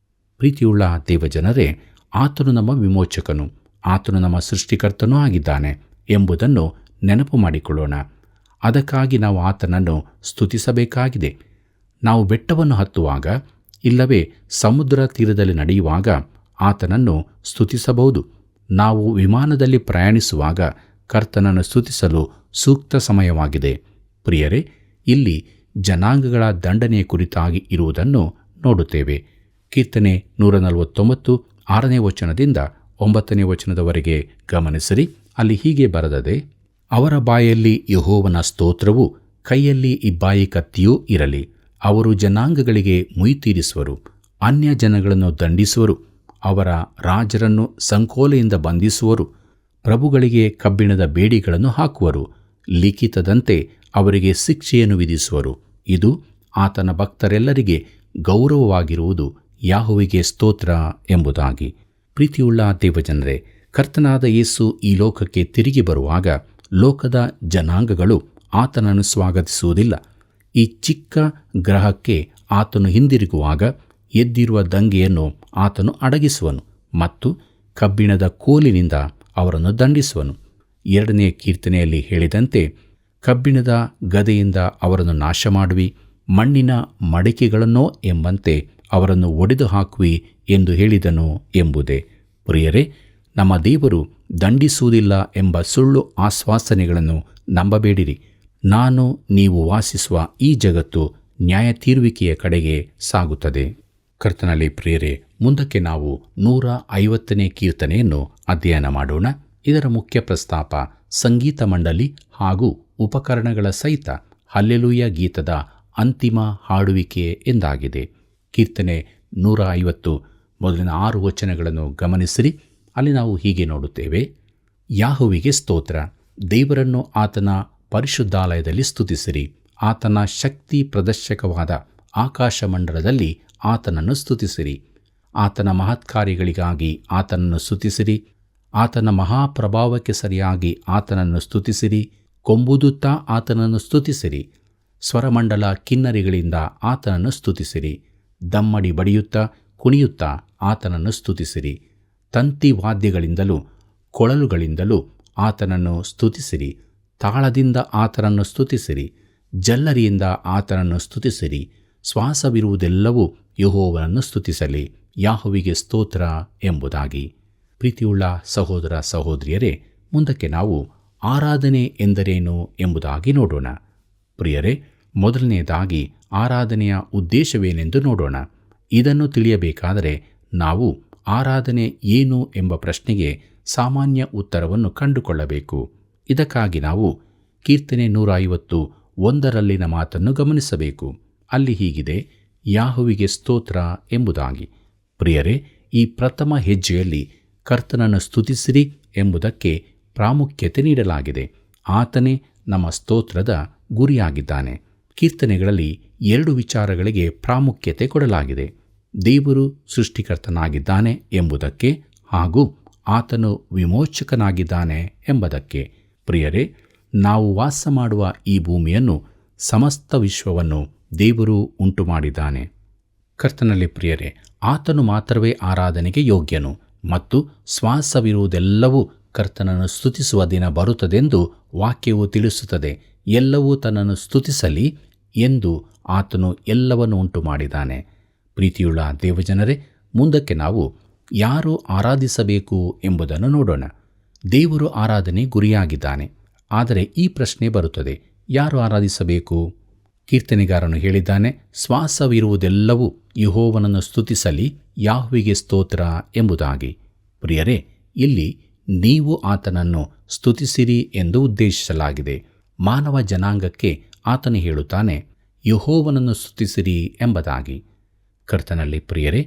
ಪ್ರೀತಿಯುಳ್ಳ ದೇವಜನರೇ, ಆತನು ನಮ್ಮ ವಿಮೋಚಕನು, ಆತನು ನಮ್ಮ ಸೃಷ್ಟಿಕರ್ತನೂ ಆಗಿದ್ದಾನೆ ಎಂಬುದನ್ನು ನೆನಪು ಮಾಡಿಕೊಳ್ಳೋಣ. ಅದಕ್ಕಾಗಿ ನಾವು ಆತನನ್ನು ಸ್ತುತಿಸಬೇಕಾಗಿದೆ. ನಾವು ಬೆಟ್ಟವನ್ನು ಹತ್ತುವಾಗ ಇಲ್ಲವೇ ಸಮುದ್ರ ತೀರದಲ್ಲಿ ನಡೆಯುವಾಗ ಆತನನ್ನು ಸ್ತುತಿಸಬಹುದು. ನಾವು ವಿಮಾನದಲ್ಲಿ ಪ್ರಯಾಣಿಸುವಾಗ ಕರ್ತನನ್ನು ಸ್ತುತಿಸಲು ಸೂಕ್ತ ಸಮಯವಾಗಿದೆ. ಪ್ರಿಯರೇ, ಇಲ್ಲಿ ಜನಾಂಗಗಳ ದಂಡನೆಯ ಕುರಿತಾಗಿ ಇರುವುದನ್ನು ನೋಡುತ್ತೇವೆ. ಕೀರ್ತನೆ 149 6ನೇ ವಚನದಿಂದ 9ನೇ ವಚನದವರೆಗೆ ಗಮನಿಸಿರಿ. ಅಲ್ಲಿ ಹೀಗೆ ಬರೆದದೆ: ಅವರ ಬಾಯಲ್ಲಿ ಯೆಹೋವನ ಸ್ತೋತ್ರವು, ಕೈಯಲ್ಲಿ ಇಬ್ಬಾಯಿ ಕತ್ತಿಯೂ ಇರಲಿ. ಅವರು ಜನಾಂಗಗಳಿಗೆ ಮುಯ್ತೀರಿಸುವರು, ಅನ್ಯ ಜನಗಳನ್ನು ದಂಡಿಸುವರು. ಅವರ ರಾಜರನ್ನು ಸಂಕೋಲೆಯಿಂದ ಬಂಧಿಸುವರು, ಪ್ರಭುಗಳಿಗೆ ಕಬ್ಬಿಣದ ಬೇಡಿಗಳನ್ನು ಹಾಕುವರು, ಲಿಖಿತದಂತೆ ಅವರಿಗೆ ಶಿಕ್ಷೆಯನ್ನು ವಿಧಿಸುವರು. ಇದು ಆತನ ಭಕ್ತರೆಲ್ಲರಿಗೆ ಗೌರವವಾಗಿರುವುದು. ಯಾಹುವಿಗೆ ಸ್ತೋತ್ರ ಎಂಬುದಾಗಿ. ಪ್ರೀತಿಯುಳ್ಳ ದೇವಜನರೇ, ಕರ್ತನಾದ ಯೇಸು ಈ ಲೋಕಕ್ಕೆ ತಿರುಗಿ ಬರುವಾಗ ಲೋಕದ ಜನಾಂಗಗಳು ಆತನನ್ನು ಸ್ವಾಗತಿಸುವುದಿಲ್ಲ. ಈ ಚಿಕ್ಕ ಗ್ರಹಕ್ಕೆ ಆತನು ಹಿಂದಿರುಗುವಾಗ ಎದ್ದಿರುವ ದಂಗೆಯನ್ನು ಆತನು ಅಡಗಿಸುವನು ಮತ್ತು ಕಬ್ಬಿಣದ ಕೋಲಿನಿಂದ ಅವರನ್ನು ದಂಡಿಸುವನು. 2ನೇ ಕೀರ್ತನೆಯಲ್ಲಿ ಹೇಳಿದಂತೆ, ಕಬ್ಬಿಣದ ಗದೆಯಿಂದ ಅವರನ್ನು ನಾಶ ಮಾಡುವಿ, ಮಣ್ಣಿನ ಮಡಿಕೆಗಳನ್ನೋ ಎಂಬಂತೆ ಅವರನ್ನು ಒಡೆದು ಹಾಕುವಿ ಎಂದು ಹೇಳಿದನು ಎಂಬುದೇ. ಪ್ರಿಯರೇ, ನಮ್ಮ ದೇವರು ದಂಡಿಸುವುದಿಲ್ಲ ಎಂಬ ಸುಳ್ಳು ಆಶ್ವಾಸನೆಗಳನ್ನು ನಂಬಬೇಡಿರಿ. ನಾನು ನೀವು ವಾಸಿಸುವ ಈ ಜಗತ್ತು ನ್ಯಾಯ ತೀರುವಿಕೆಯ ಕಡೆಗೆ ಸಾಗುತ್ತದೆ. ಕರ್ತನಲ್ಲಿ ಪ್ರಿಯರೇ, ಮುಂದಕ್ಕೆ ನಾವು 150ನೇ ಕೀರ್ತನೆಯನ್ನು ಅಧ್ಯಯನ ಮಾಡೋಣ. ಇದರ ಮುಖ್ಯ ಪ್ರಸ್ತಾಪ ಸಂಗೀತ ಮಂಡಲಿ ಹಾಗೂ ಉಪಕರಣಗಳ ಸಹಿತ ಹಲ್ಲೆಲೂಯ ಗೀತದ ಅಂತಿಮ ಹಾಡುವಿಕೆ ಎಂದಾಗಿದೆ. ಕೀರ್ತನೆ 150 ಮೊದಲಿನ 6 ವಚನಗಳನ್ನು ಗಮನಿಸಿರಿ. ಅಲ್ಲಿ ನಾವು ಹೀಗೆ ನೋಡುತ್ತೇವೆ: ಯಾಹುವಿಗೆ ಸ್ತೋತ್ರ, ದೇವರನ್ನು ಆತನ ಪರಿಶುದ್ಧಾಲಯದಲ್ಲಿ ಸ್ತುತಿಸಿರಿ. ಆತನ ಶಕ್ತಿ ಪ್ರದರ್ಶಕವಾದ ಆಕಾಶಮಂಡಲದಲ್ಲಿ ಆತನನ್ನು ಸ್ತುತಿಸಿರಿ. ಆತನ ಮಹತ್ಕಾರ್ಯಗಳಿಗಾಗಿ ಆತನನ್ನು ಸ್ತುತಿಸಿರಿ. ಆತನ ಮಹಾಪ್ರಭಾವಕ್ಕೆ ಸರಿಯಾಗಿ ಆತನನ್ನು ಸ್ತುತಿಸಿರಿ. ಕೊಂಬುದುತ್ತಾ ಆತನನ್ನು ಸ್ತುತಿಸಿರಿ. ಸ್ವರಮಂಡಲ ಕಿನ್ನರಿಗಳಿಂದ ಆತನನ್ನು ಸ್ತುತಿಸಿರಿ. ದಮ್ಮಡಿ ಬಡಿಯುತ್ತಾ ಕುಣಿಯುತ್ತಾ ಆತನನ್ನು ಸ್ತುತಿಸಿರಿ. ತಂತಿ ವಾದ್ಯಗಳಿಂದಲೂ ಕೊಳಲುಗಳಿಂದಲೂ ಆತನನ್ನು ಸ್ತುತಿಸಿರಿ. ತಾಳದಿಂದ ಆತನನ್ನು ಸ್ತುತಿಸಿರಿ. ಜಲ್ಲರಿಯಿಂದ ಆತನನ್ನು ಸ್ತುತಿಸಿರಿ. ಶ್ವಾಸವಿರುವುದೆಲ್ಲವೂ ಯೆಹೋವನನ್ನು ಸ್ತುತಿಸಲಿ. ಯಾಹುವಿಗೆ ಸ್ತೋತ್ರ ಎಂಬುದಾಗಿ. ಪ್ರೀತಿಯುಳ್ಳ ಸಹೋದರ ಸಹೋದರಿಯರೇ, ಮುಂದಕ್ಕೆ ನಾವು ಆರಾಧನೆ ಎಂದರೇನು ಎಂಬುದಾಗಿ ನೋಡೋಣ. ಪ್ರಿಯರೇ, ಮೊದಲನೆಯದಾಗಿ ಆರಾಧನೆಯ ಉದ್ದೇಶವೇನೆಂದು ನೋಡೋಣ. ಇದನ್ನು ತಿಳಿಯಬೇಕಾದರೆ ನಾವು ಆರಾಧನೆ ಏನು ಎಂಬ ಪ್ರಶ್ನೆಗೆ ಸಾಮಾನ್ಯ ಉತ್ತರವನ್ನು ಕಂಡುಕೊಳ್ಳಬೇಕು. ಇದಕ್ಕಾಗಿ ನಾವು ಕೀರ್ತನೆ 151 ಮಾತನ್ನು ಗಮನಿಸಬೇಕು. ಅಲ್ಲಿ ಹೀಗಿದೆ, ಯಾಹುವಿಗೆ ಸ್ತೋತ್ರ ಎಂಬುದಾಗಿ. ಪ್ರಿಯರೇ, ಈ ಪ್ರಥಮ ಹೆಜ್ಜೆಯಲ್ಲಿ ಕರ್ತನನ್ನು ಸ್ತುತಿಸಿರಿ ಎಂಬುದಕ್ಕೆ ಪ್ರಾಮುಖ್ಯತೆ ನೀಡಲಾಗಿದೆ. ಆತನೇ ನಮ್ಮ ಸ್ತೋತ್ರದ ಗುರಿಯಾಗಿದ್ದಾನೆ. ಕೀರ್ತನೆಗಳಲ್ಲಿ 2 ವಿಚಾರಗಳಿಗೆ ಪ್ರಾಮುಖ್ಯತೆ ಕೊಡಲಾಗಿದೆ. ದೇವರು ಸೃಷ್ಟಿಕರ್ತನಾಗಿದ್ದಾನೆ ಎಂಬುದಕ್ಕೆ ಹಾಗೂ ಆತನು ವಿಮೋಚಕನಾಗಿದ್ದಾನೆ ಎಂಬುದಕ್ಕೆ. ಪ್ರಿಯರೇ, ನಾವು ವಾಸ ಮಾಡುವ ಈ ಭೂಮಿಯನ್ನು, ಸಮಸ್ತ ವಿಶ್ವವನ್ನು ದೇವರು ಉಂಟು ಮಾಡಿದ್ದಾನೆ. ಕರ್ತನಲ್ಲಿ ಪ್ರಿಯರೇ, ಆತನು ಮಾತ್ರವೇ ಆರಾಧನೆಗೆ ಯೋಗ್ಯನು ಮತ್ತು ಶ್ವಾಸವಿರುವುದೆಲ್ಲವೂ ಕರ್ತನನ್ನು ಸ್ತುತಿಸುವ ದಿನ ಬರುತ್ತದೆಂದು ವಾಕ್ಯವು ತಿಳಿಸುತ್ತದೆ. ಎಲ್ಲವೂ ತನ್ನನ್ನು ಸ್ತುತಿಸಲಿ ಎಂದು ಆತನು ಎಲ್ಲವನ್ನು ಉಂಟು ಮಾಡಿದ್ದಾನೆ. ಪ್ರೀತಿಯುಳ್ಳ ದೇವಜನರೇ, ಮುಂದಕ್ಕೆ ನಾವು ಯಾರು ಆರಾಧಿಸಬೇಕು ಎಂಬುದನ್ನು ನೋಡೋಣ. ದೇವರು ಆರಾಧನೆ ಗುರಿಯಾಗಿದ್ದಾನೆ. ಆದರೆ ಈ ಪ್ರಶ್ನೆ ಬರುತ್ತದೆ, ಯಾರು ಆರಾಧಿಸಬೇಕು? ಕೀರ್ತನೆಗಾರನು ಹೇಳಿದ್ದಾನೆ, ಶ್ವಾಸವಿರುವುದೆಲ್ಲವೂ ಯೆಹೋವನನ್ನು ಸ್ತುತಿಸಲಿ, ಯಾಹುವಿಗೆ ಸ್ತೋತ್ರ ಎಂಬುದಾಗಿ. ಪ್ರಿಯರೇ, ಇಲ್ಲಿ ನೀವು ಆತನನ್ನು ಸ್ತುತಿಸಿರಿ ಎಂದು ಉದ್ದೇಶಿಸಲಾಗಿದೆ. ಮಾನವ ಜನಾಂಗಕ್ಕೆ ಆತನು ಹೇಳುತ್ತಾನೆ, ಯೆಹೋವನನ್ನು ಸ್ತುತಿಸಿರಿ ಎಂಬುದಾಗಿ. ಕರ್ತನಲ್ಲಿ ಪ್ರಿಯರೇ,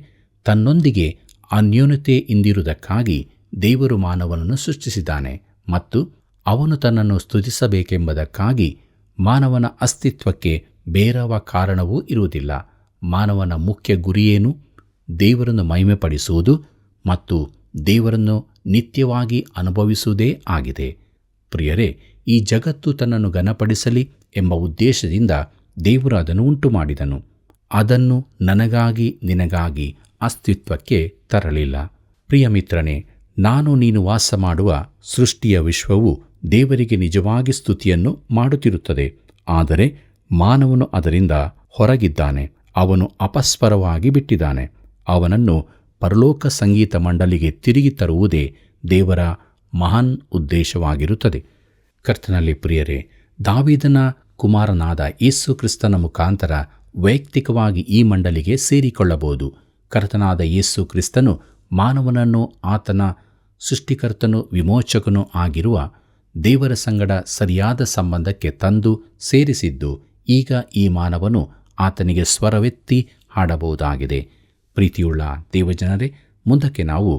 ತನ್ನೊಂದಿಗೆ ಅನ್ಯೋನ್ಯತೆ ಇಂದಿರುವುದಕ್ಕಾಗಿ ದೇವರು ಮಾನವನನ್ನು ಸೃಷ್ಟಿಸಿದ್ದಾನೆ ಮತ್ತು ಅವನು ತನ್ನನ್ನು ಸ್ತುತಿಸಬೇಕೆಂಬುದಕ್ಕಾಗಿ ಮಾನವನ ಅಸ್ತಿತ್ವಕ್ಕೆ ಬೇರಾವ ಕಾರಣವೂ ಇರುವುದಿಲ್ಲ. ಮಾನವನ ಮುಖ್ಯ ಗುರಿಯೇನು? ದೇವರನ್ನು ಮಹಿಮೆಪಡಿಸುವುದು ಮತ್ತು ದೇವರನ್ನು ನಿತ್ಯವಾಗಿ ಅನುಭವಿಸುವುದೇ ಆಗಿದೆ. ಪ್ರಿಯರೇ, ಈ ಜಗತ್ತು ತನ್ನನ್ನು ಘನಪಡಿಸಲಿ ಎಂಬ ಉದ್ದೇಶದಿಂದ ದೇವರು ಅದನ್ನು ಉಂಟು ಮಾಡಿದನು. ಅದನ್ನು ನನಗಾಗಿ ನಿನಗಾಗಿ ಅಸ್ತಿತ್ವಕ್ಕೆ ತರಲಿಲ್ಲ. ಪ್ರಿಯ ಮಿತ್ರನೇ, ನಾನು ನೀನು ವಾಸ ಮಾಡುವ ಸೃಷ್ಟಿಯ ವಿಶ್ವವು ದೇವರಿಗೆ ನಿಜವಾಗಿ ಸ್ತುತಿಯನ್ನು ಮಾಡುತ್ತಿರುತ್ತದೆ. ಆದರೆ ಮಾನವನು ಅದರಿಂದ ಹೊರಗಿದ್ದಾನೆ. ಅವನು ಅಪಸ್ವರವಾಗಿ ಬಿಟ್ಟಿದ್ದಾನೆ. ಅವನನ್ನು ಪರಲೋಕ ಸಂಗೀತ ಮಂಡಲಿಗೆ ತಿರುಗಿ ತರುವುದೇ ದೇವರ ಮಹಾನ್ ಉದ್ದೇಶವಾಗಿರುತ್ತದೆ. ಕರ್ತನಲ್ಲಿ ಪ್ರಿಯರೇ, ದಾವೀದನ ಕುಮಾರನಾದ ಯೇಸು ಕ್ರಿಸ್ತನ ಮುಖಾಂತರ ವೈಯಕ್ತಿಕವಾಗಿ ಈ ಮಂಡಲಿಗೆ ಸೇರಿಕೊಳ್ಳಬಹುದು. ಕರ್ತನಾದ ಯೇಸು ಕ್ರಿಸ್ತನು ಮಾನವನನ್ನು ಆತನ ಸೃಷ್ಟಿಕರ್ತನೂ ವಿಮೋಚಕನೂ ಆಗಿರುವ ದೇವರ ಸಂಗಡ ಸರಿಯಾದ ಸಂಬಂಧಕ್ಕೆ ತಂದು ಸೇರಿಸಿದ್ದು ಈಗ ಈ ಮಾನವನು ಆತನಿಗೆ ಸ್ವರವೆತ್ತಿ ಹಾಡಬಹುದಾಗಿದೆ. ಪ್ರೀತಿಯುಳ್ಳ ದೇವಜನರೇ, ಮುಂದಕ್ಕೆ ನಾವು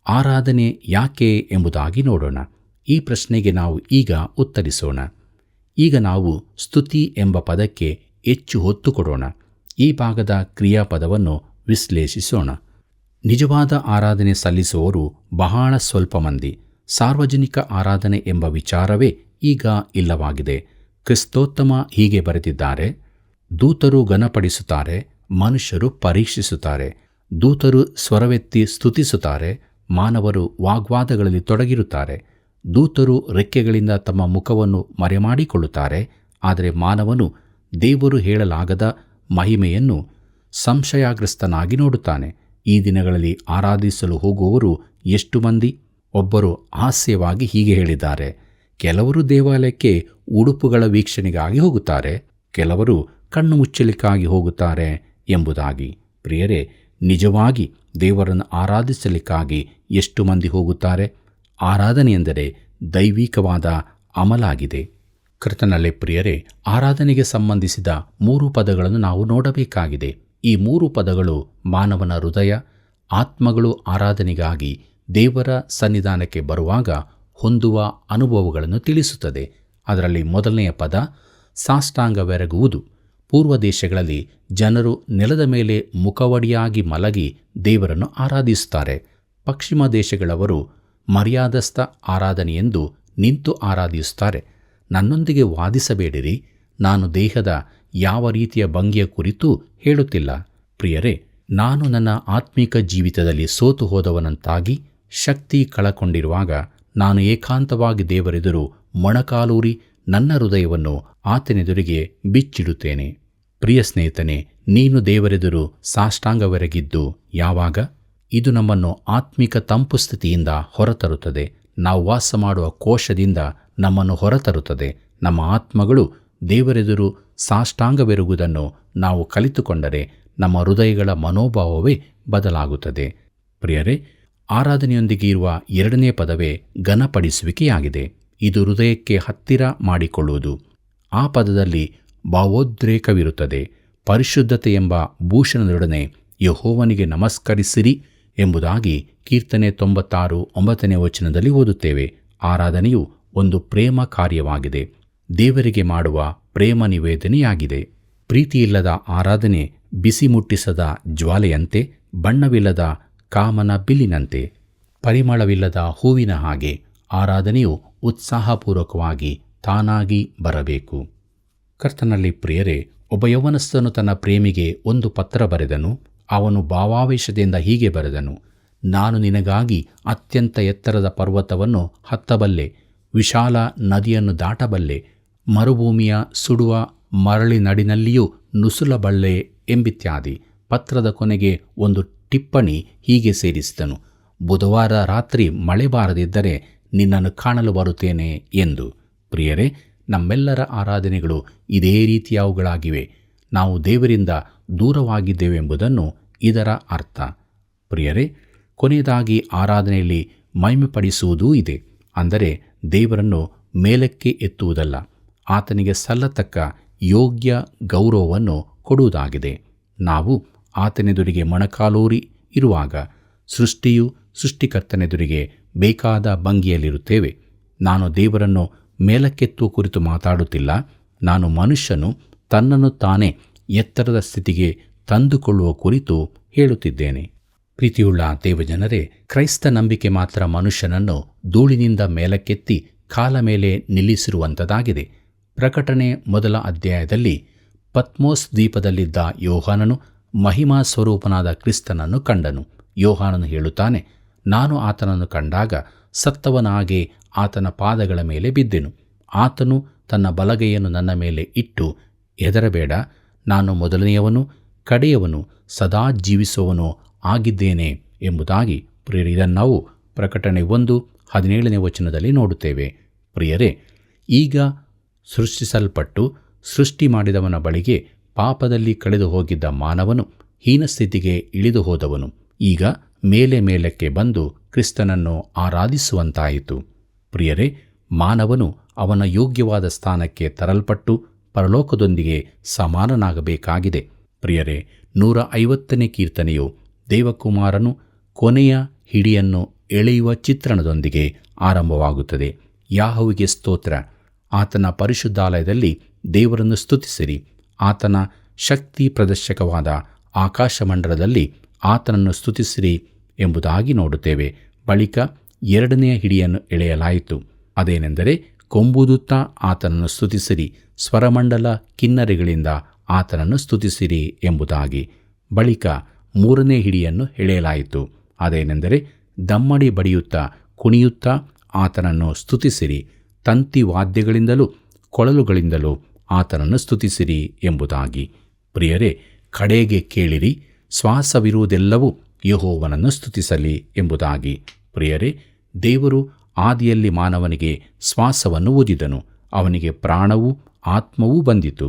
ಆರಾಧನೆ ಯಾಕೆ ಎಂಬುದಾಗಿ ನೋಡೋಣ. ಈ ಪ್ರಶ್ನೆಗೆ ನಾವು ಈಗ ಉತ್ತರಿಸೋಣ. ಈಗ ನಾವು ಸ್ತುತಿ ಎಂಬ ಪದಕ್ಕೆ ಹೆಚ್ಚು ಹೊತ್ತು ಕೊಡೋಣ. ಈ ಭಾಗದ ಕ್ರಿಯಾಪದವನ್ನು ವಿಶ್ಲೇಷಿಸೋಣ. ನಿಜವಾದ ಆರಾಧನೆ ಸಲ್ಲಿಸುವವರು ಬಹಳ ಸ್ವಲ್ಪ ಮಂದಿ. ಸಾರ್ವಜನಿಕ ಆರಾಧನೆ ಎಂಬ ವಿಚಾರವೇ ಈಗ ಇಲ್ಲವಾಗಿದೆ. ಕ್ರಿಸ್ತೋತ್ತಮ ಹೀಗೆ ಬರೆದಿದ್ದಾರೆ, ದೂತರು ಘನಪಡಿಸುತ್ತಾರೆ, ಮನುಷ್ಯರು ಪರೀಕ್ಷಿಸುತ್ತಾರೆ. ದೂತರು ಸ್ವರವೆತ್ತಿ ಸ್ತುತಿಸುತ್ತಾರೆ, ಮಾನವರು ವಾಗ್ವಾದಗಳಲ್ಲಿ ತೊಡಗಿರುತ್ತಾರೆ. ದೂತರು ರೆಕ್ಕೆಗಳಿಂದ ತಮ್ಮ ಮುಖವನ್ನು ಮರೆಮಾಡಿಕೊಳ್ಳುತ್ತಾರೆ, ಆದರೆ ಮಾನವನು ದೇವರು ಹೇಳಲಾಗದ ಮಹಿಮೆಯನ್ನು ಸಂಶಯಾಗ್ರಸ್ತನಾಗಿ ನೋಡುತ್ತಾನೆ. ಈ ದಿನಗಳಲ್ಲಿ ಆರಾಧಿಸಲು ಹೋಗುವವರು ಎಷ್ಟು ಮಂದಿ? ಒಬ್ಬರು ಹಾಸ್ಯವಾಗಿ ಹೀಗೆ ಹೇಳಿದ್ದಾರೆ, ಕೆಲವರು ದೇವಾಲಯಕ್ಕೆ ಉಡುಪುಗಳ ವೀಕ್ಷಣೆಗಾಗಿ ಹೋಗುತ್ತಾರೆ, ಕೆಲವರು ಕಣ್ಣು ಮುಚ್ಚಲಿಕ್ಕಾಗಿ ಹೋಗುತ್ತಾರೆ ಎಂಬುದಾಗಿ. ಪ್ರಿಯರೇ, ನಿಜವಾಗಿ ದೇವರನ್ನು ಆರಾಧಿಸಲಿಕ್ಕಾಗಿ ಎಷ್ಟು ಮಂದಿ ಹೋಗುತ್ತಾರೆ? ಆರಾಧನೆ ಎಂದರೆ ದೈವಿಕವಾದ ಅಮಲಾಗಿದೆ. ಕರ್ತನಲ್ಲೇ ಪ್ರಿಯರೇ, ಆರಾಧನೆಗೆ ಸಂಬಂಧಿಸಿದ 3 ಪದಗಳನ್ನು ನಾವು ನೋಡಬೇಕಾಗಿದೆ. ಈ 3 ಪದಗಳು ಮಾನವನ ಹೃದಯ, ಆತ್ಮಗಳು ಆರಾಧನೆಗಾಗಿ ದೇವರ ಸನ್ನಿಧಾನಕ್ಕೆ ಬರುವಾಗ ಹೊಂದುವ ಅನುಭವಗಳನ್ನು ತಿಳಿಸುತ್ತದೆ. ಅದರಲ್ಲಿ ಮೊದಲನೆಯ ಪದ ಸಾಷ್ಟಾಂಗವೆರಗುವುದು. ಪೂರ್ವ ದೇಶಗಳಲ್ಲಿ ಜನರು ನೆಲದ ಮೇಲೆ ಮುಖವಡಿಯಾಗಿ ಮಲಗಿ ದೇವರನ್ನು ಆರಾಧಿಸುತ್ತಾರೆ. ಪಶ್ಚಿಮ ದೇಶಗಳವರು ಮರ್ಯಾದಸ್ಥ ಆರಾಧನೆಯೆಂದು ನಿಂತು ಆರಾಧಿಸುತ್ತಾರೆ. ನನ್ನೊಂದಿಗೆ ವಾದಿಸಬೇಡಿರಿ, ನಾನು ದೇಹದ ಯಾವ ರೀತಿಯ ಭಂಗಿಯ ಕುರಿತು ಹೇಳುತ್ತಿಲ್ಲ. ಪ್ರಿಯರೇ, ನಾನು ನನ್ನ ಆತ್ಮಿಕ ಜೀವಿತದಲ್ಲಿ ಸೋತು ಹೋದವನಂತಾಗಿ ಶಕ್ತಿ ಕಳಕೊಂಡಿರುವಾಗ ನಾನು ಏಕಾಂತವಾಗಿ ದೇವರೆದುರು ಮೊಣಕಾಲೂರಿ ನನ್ನ ಹೃದಯವನ್ನು ಆತನೆದುರಿಗೆ ಬಿಚ್ಚಿಡುತ್ತೇನೆ. ಪ್ರಿಯ ಸ್ನೇಹಿತನೇ, ನೀನು ದೇವರೆದುರು ಸಾಷ್ಟಾಂಗವೆರಗಿದ್ದು ಯಾವಾಗ? ಇದು ನಮ್ಮನ್ನು ಆತ್ಮಿಕ ತಂಪು ಸ್ಥಿತಿಯಿಂದ ಹೊರತರುತ್ತದೆ. ನಾವು ವಾಸ ಮಾಡುವ ಕೋಶದಿಂದ ನಮ್ಮನ್ನು ಹೊರತರುತ್ತದೆ. ನಮ್ಮ ಆತ್ಮಗಳು ದೇವರೆದುರು ಸಾಷ್ಟಾಂಗವೆರಗುವುದನ್ನು ನಾವು ಕಲಿತುಕೊಂಡರೆ ನಮ್ಮ ಹೃದಯಗಳ ಮನೋಭಾವವೇ ಬದಲಾಗುತ್ತದೆ. ಪ್ರಿಯರೇ, ಆರಾಧನೆಯೊಂದಿಗೆ ಇರುವ ಎರಡನೇ ಪದವೇ ಘನಪಡಿಸುವಿಕೆಯಾಗಿದೆ. ಇದು ಹೃದಯಕ್ಕೆ ಹತ್ತಿರ ಮಾಡಿಕೊಳ್ಳುವುದು. ಆ ಪದದಲ್ಲಿ ಭಾವೋದ್ರೇಕವಿರುತ್ತದೆ. ಪರಿಶುದ್ಧತೆ ಎಂಬ ಭೂಷಣದೊಡನೆ ಯೆಹೋವನಿಗೆ ನಮಸ್ಕರಿಸಿರಿ ಎಂಬುದಾಗಿ ಕೀರ್ತನೆ 96:9 ಓದುತ್ತೇವೆ. ಆರಾಧನೆಯು ಒಂದು ಪ್ರೇಮ ಕಾರ್ಯವಾಗಿದೆ. ದೇವರಿಗೆ ಮಾಡುವ ಪ್ರೇಮ ನಿವೇದನೆಯಾಗಿದೆ. ಪ್ರೀತಿಯಿಲ್ಲದ ಆರಾಧನೆ ಬಿಸಿ ಮುಟ್ಟಿಸದ ಜ್ವಾಲೆಯಂತೆ, ಬಣ್ಣವಿಲ್ಲದ ಕಾಮನ ಬಿಲ್ಲಿನಂತೆ, ಪರಿಮಳವಿಲ್ಲದ ಹೂವಿನ ಹಾಗೆ ಆರಾಧನೆಯು ಉತ್ಸಾಹಪೂರ್ವಕವಾಗಿ ತಾನಾಗಿ ಬರಬೇಕು. ಕರ್ತನಲ್ಲಿ ಪ್ರಿಯರೇ, ಒಬ್ಬ ಯೌವನಸ್ಥನು ತನ್ನ ಪ್ರೇಮಿಗೆ ಒಂದು ಪತ್ರ ಬರೆದನು. ಅವನು ಭಾವಾವೇಶದಿಂದ ಹೀಗೆ ಬರೆದನು: ನಾನು ನಿನಗಾಗಿ ಅತ್ಯಂತ ಎತ್ತರದ ಪರ್ವತವನ್ನು ಹತ್ತಬಲ್ಲೆ, ವಿಶಾಲ ನದಿಯನ್ನು ದಾಟಬಲ್ಲೆ, ಮರುಭೂಮಿಯ ಸುಡುವ ಮರಳಿನಡಿನಲ್ಲಿಯೂ ನುಸುಳಬಲ್ಲೆ ಎಂಬಿತ್ಯಾದಿ. ಪತ್ರದ ಕೊನೆಗೆ ಒಂದು ಟಿಪ್ಪಣಿ ಹೀಗೆ ಸೇರಿಸಿದನು: ಬುಧವಾರ ರಾತ್ರಿ ಮಳೆ ಬಾರದಿದ್ದರೆ ನಿನ್ನನ್ನು ಕಾಣಲು ಬರುತ್ತೇನೆ ಎಂದು. ಪ್ರಿಯರೇ, ನಮ್ಮೆಲ್ಲರ ಆರಾಧನೆಗಳು ಇದೇ ರೀತಿಯವುಗಳಾಗಿವೆ. ನಾವು ದೇವರಿಂದ ದೂರವಾಗಿದ್ದೇವೆಂಬುದನ್ನು ಇದರ ಅರ್ಥ. ಪ್ರಿಯರೇ, ಕೊನೆಯದಾಗಿ ಆರಾಧನೆಯಲ್ಲಿ ಮಹಿಮೆಪಡಿಸುವುದೂ ಇದೆ. ಅಂದರೆ ದೇವರನ್ನು ಮೇಲಕ್ಕೆ ಎತ್ತುವುದಲ್ಲ, ಆತನಿಗೆ ಸಲ್ಲತಕ್ಕ ಯೋಗ್ಯ ಗೌರವವನ್ನು ಕೊಡುವುದಾಗಿದೆ. ನಾವು ಆತನೆದುರಿಗೆ ಮೊಣಕಾಲೂರಿ ಇರುವಾಗ ಸೃಷ್ಟಿಯು ಸೃಷ್ಟಿಕರ್ತನೆದುರಿಗೆ ಬೇಕಾದ ಭಂಗಿಯಲ್ಲಿರುತ್ತೇವೆ. ನಾನು ದೇವರನ್ನು ಮೇಲಕ್ಕೆತ್ತುವ ಕುರಿತು ಮಾತಾಡುತ್ತಿಲ್ಲ. ನಾನು ಮನುಷ್ಯನು ತನ್ನನ್ನು ತಾನೇ ಎತ್ತರದ ಸ್ಥಿತಿಗೆ ತಂದುಕೊಳ್ಳುವ ಕುರಿತು ಹೇಳುತ್ತಿದ್ದೇನೆ. ಪ್ರೀತಿಯುಳ್ಳ ದೇವಜನರೇ, ಕ್ರೈಸ್ತ ನಂಬಿಕೆ ಮಾತ್ರ ಮನುಷ್ಯನನ್ನು ಧೂಳಿನಿಂದ ಮೇಲಕ್ಕೆತ್ತಿ ಕಾಲ ಮೇಲೆ ನಿಲ್ಲಿಸಿರುವಂಥದ್ದಾಗಿದೆ. ಪ್ರಕಟಣೆ 1 ಅಧ್ಯಾಯದಲ್ಲಿ ಪತ್ಮೋಸ್ ದ್ವೀಪದಲ್ಲಿದ್ದ ಯೋಹಾನನು ಮಹಿಮಾ ಸ್ವರೂಪನಾದ ಕ್ರಿಸ್ತನನ್ನು ಕಂಡನು. ಯೋಹಾನನು ಹೇಳುತ್ತಾನೆ, ನಾನು ಆತನನ್ನು ಕಂಡಾಗ ಸತ್ತವನಾಗೆ ಆತನ ಪಾದಗಳ ಮೇಲೆ ಬಿದ್ದೆನು. ಆತನು ತನ್ನ ಬಲಗೈಯನ್ನು ನನ್ನ ಮೇಲೆ ಇಟ್ಟು, ಹೆದರಬೇಡ, ನಾನು ಮೊದಲನೆಯವನು ಕಡೆಯವನು ಸದಾ ಜೀವಿಸುವವನು ಆಗಿದ್ದೇನೆ ಎಂಬುದಾಗಿ. ಇದನ್ನು ನಾವು ಪ್ರಕಟಣೆ 1:17 ನೋಡುತ್ತೇವೆ. ಪ್ರಿಯರೇ, ಈಗ ಸೃಷ್ಟಿಸಲ್ಪಟ್ಟು ಸೃಷ್ಟಿ ಮಾಡಿದವನ ಬಳಿಗೆ ಪಾಪದಲ್ಲಿ ಕಳೆದು ಹೋಗಿದ್ದ ಮಾನವನು ಹೀನಸ್ಥಿತಿಗೆ ಇಳಿದು ಹೋದವನು ಈಗ ಮೇಲಕ್ಕೆ ಬಂದು ಕ್ರಿಸ್ತನನ್ನು ಆರಾಧಿಸುವಂತಾಯಿತು. ಪ್ರಿಯರೇ, ಮಾನವನು ಅವನ ಯೋಗ್ಯವಾದ ಸ್ಥಾನಕ್ಕೆ ತರಲ್ಪಟ್ಟು ಪರಲೋಕದೊಂದಿಗೆ ಸಮಾನನಾಗಬೇಕಾಗಿದೆ. ಪ್ರಿಯರೇ, 150ನೇ ಕೀರ್ತನೆಯು ದೇವಕುಮಾರನು ಕೊನೆಯ ಹಿಡಿಯನ್ನು ಎಳೆಯುವ ಚಿತ್ರಣದೊಂದಿಗೆ ಆರಂಭವಾಗುತ್ತದೆ. ಯಾಹೋವನಿಗೆ ಸ್ತೋತ್ರ. ಆತನ ಪರಿಶುದ್ಧಾಲಯದಲ್ಲಿ ದೇವರನ್ನು ಸ್ತುತಿಸಿರಿ. ಆತನ ಶಕ್ತಿ ಪ್ರದರ್ಶಕವಾದ ಆಕಾಶಮಂಡಲದಲ್ಲಿ ಆತನನ್ನು ಸ್ತುತಿಸಿರಿ ಎಂಬುದಾಗಿ ನೋಡುತ್ತೇವೆ. ಬಳಿಕ 2ನೇ ಹಿಡಿಯನ್ನು ಎಳೆಯಲಾಯಿತು. ಅದೇನೆಂದರೆ, ಕೊಂಬುದುತ್ತಾ ಆತನನ್ನು ಸ್ತುತಿಸಿರಿ, ಸ್ವರಮಂಡಲ ಕಿನ್ನರಿಗಳಿಂದ ಆತನನ್ನು ಸ್ತುತಿಸಿರಿ ಎಂಬುದಾಗಿ. ಬಳಿಕ 3ನೇ ಹಿಡಿಯನ್ನು ಎಳೆಯಲಾಯಿತು. ಅದೇನೆಂದರೆ, ದಮ್ಮಡಿ ಬಡಿಯುತ್ತಾ ಕುಣಿಯುತ್ತಾ ಆತನನ್ನು ಸ್ತುತಿಸಿರಿ, ತಂತಿ ವಾದ್ಯಗಳಿಂದಲೂ ಕೊಳಲುಗಳಿಂದಲೂ ಆತನನ್ನು ಸ್ತುತಿಸಿರಿ ಎಂಬುದಾಗಿ. ಪ್ರಿಯರೇ, ಕಡೆಗೆ ಕೇಳಿರಿ, ಶ್ವಾಸವಿರುವುದೆಲ್ಲವೂ ಯೆಹೋವನನ್ನು ಸ್ತುತಿಸಲಿ ಎಂಬುದಾಗಿ. ಪ್ರಿಯರೇ, ದೇವರು ಆದಿಯಲ್ಲಿ ಮಾನವನಿಗೆ ಶ್ವಾಸವನ್ನು ಊದಿದನು. ಅವನಿಗೆ ಪ್ರಾಣವೂ ಆತ್ಮವೂ ಬಂದಿತು.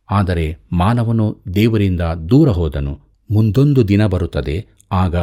ಆದರೆ ಮಾನವನು ದೇವರಿಂದ ದೂರ ಹೋದನು. ಮುಂದೊಂದು ದಿನ ಬರುತ್ತದೆ, ಆಗ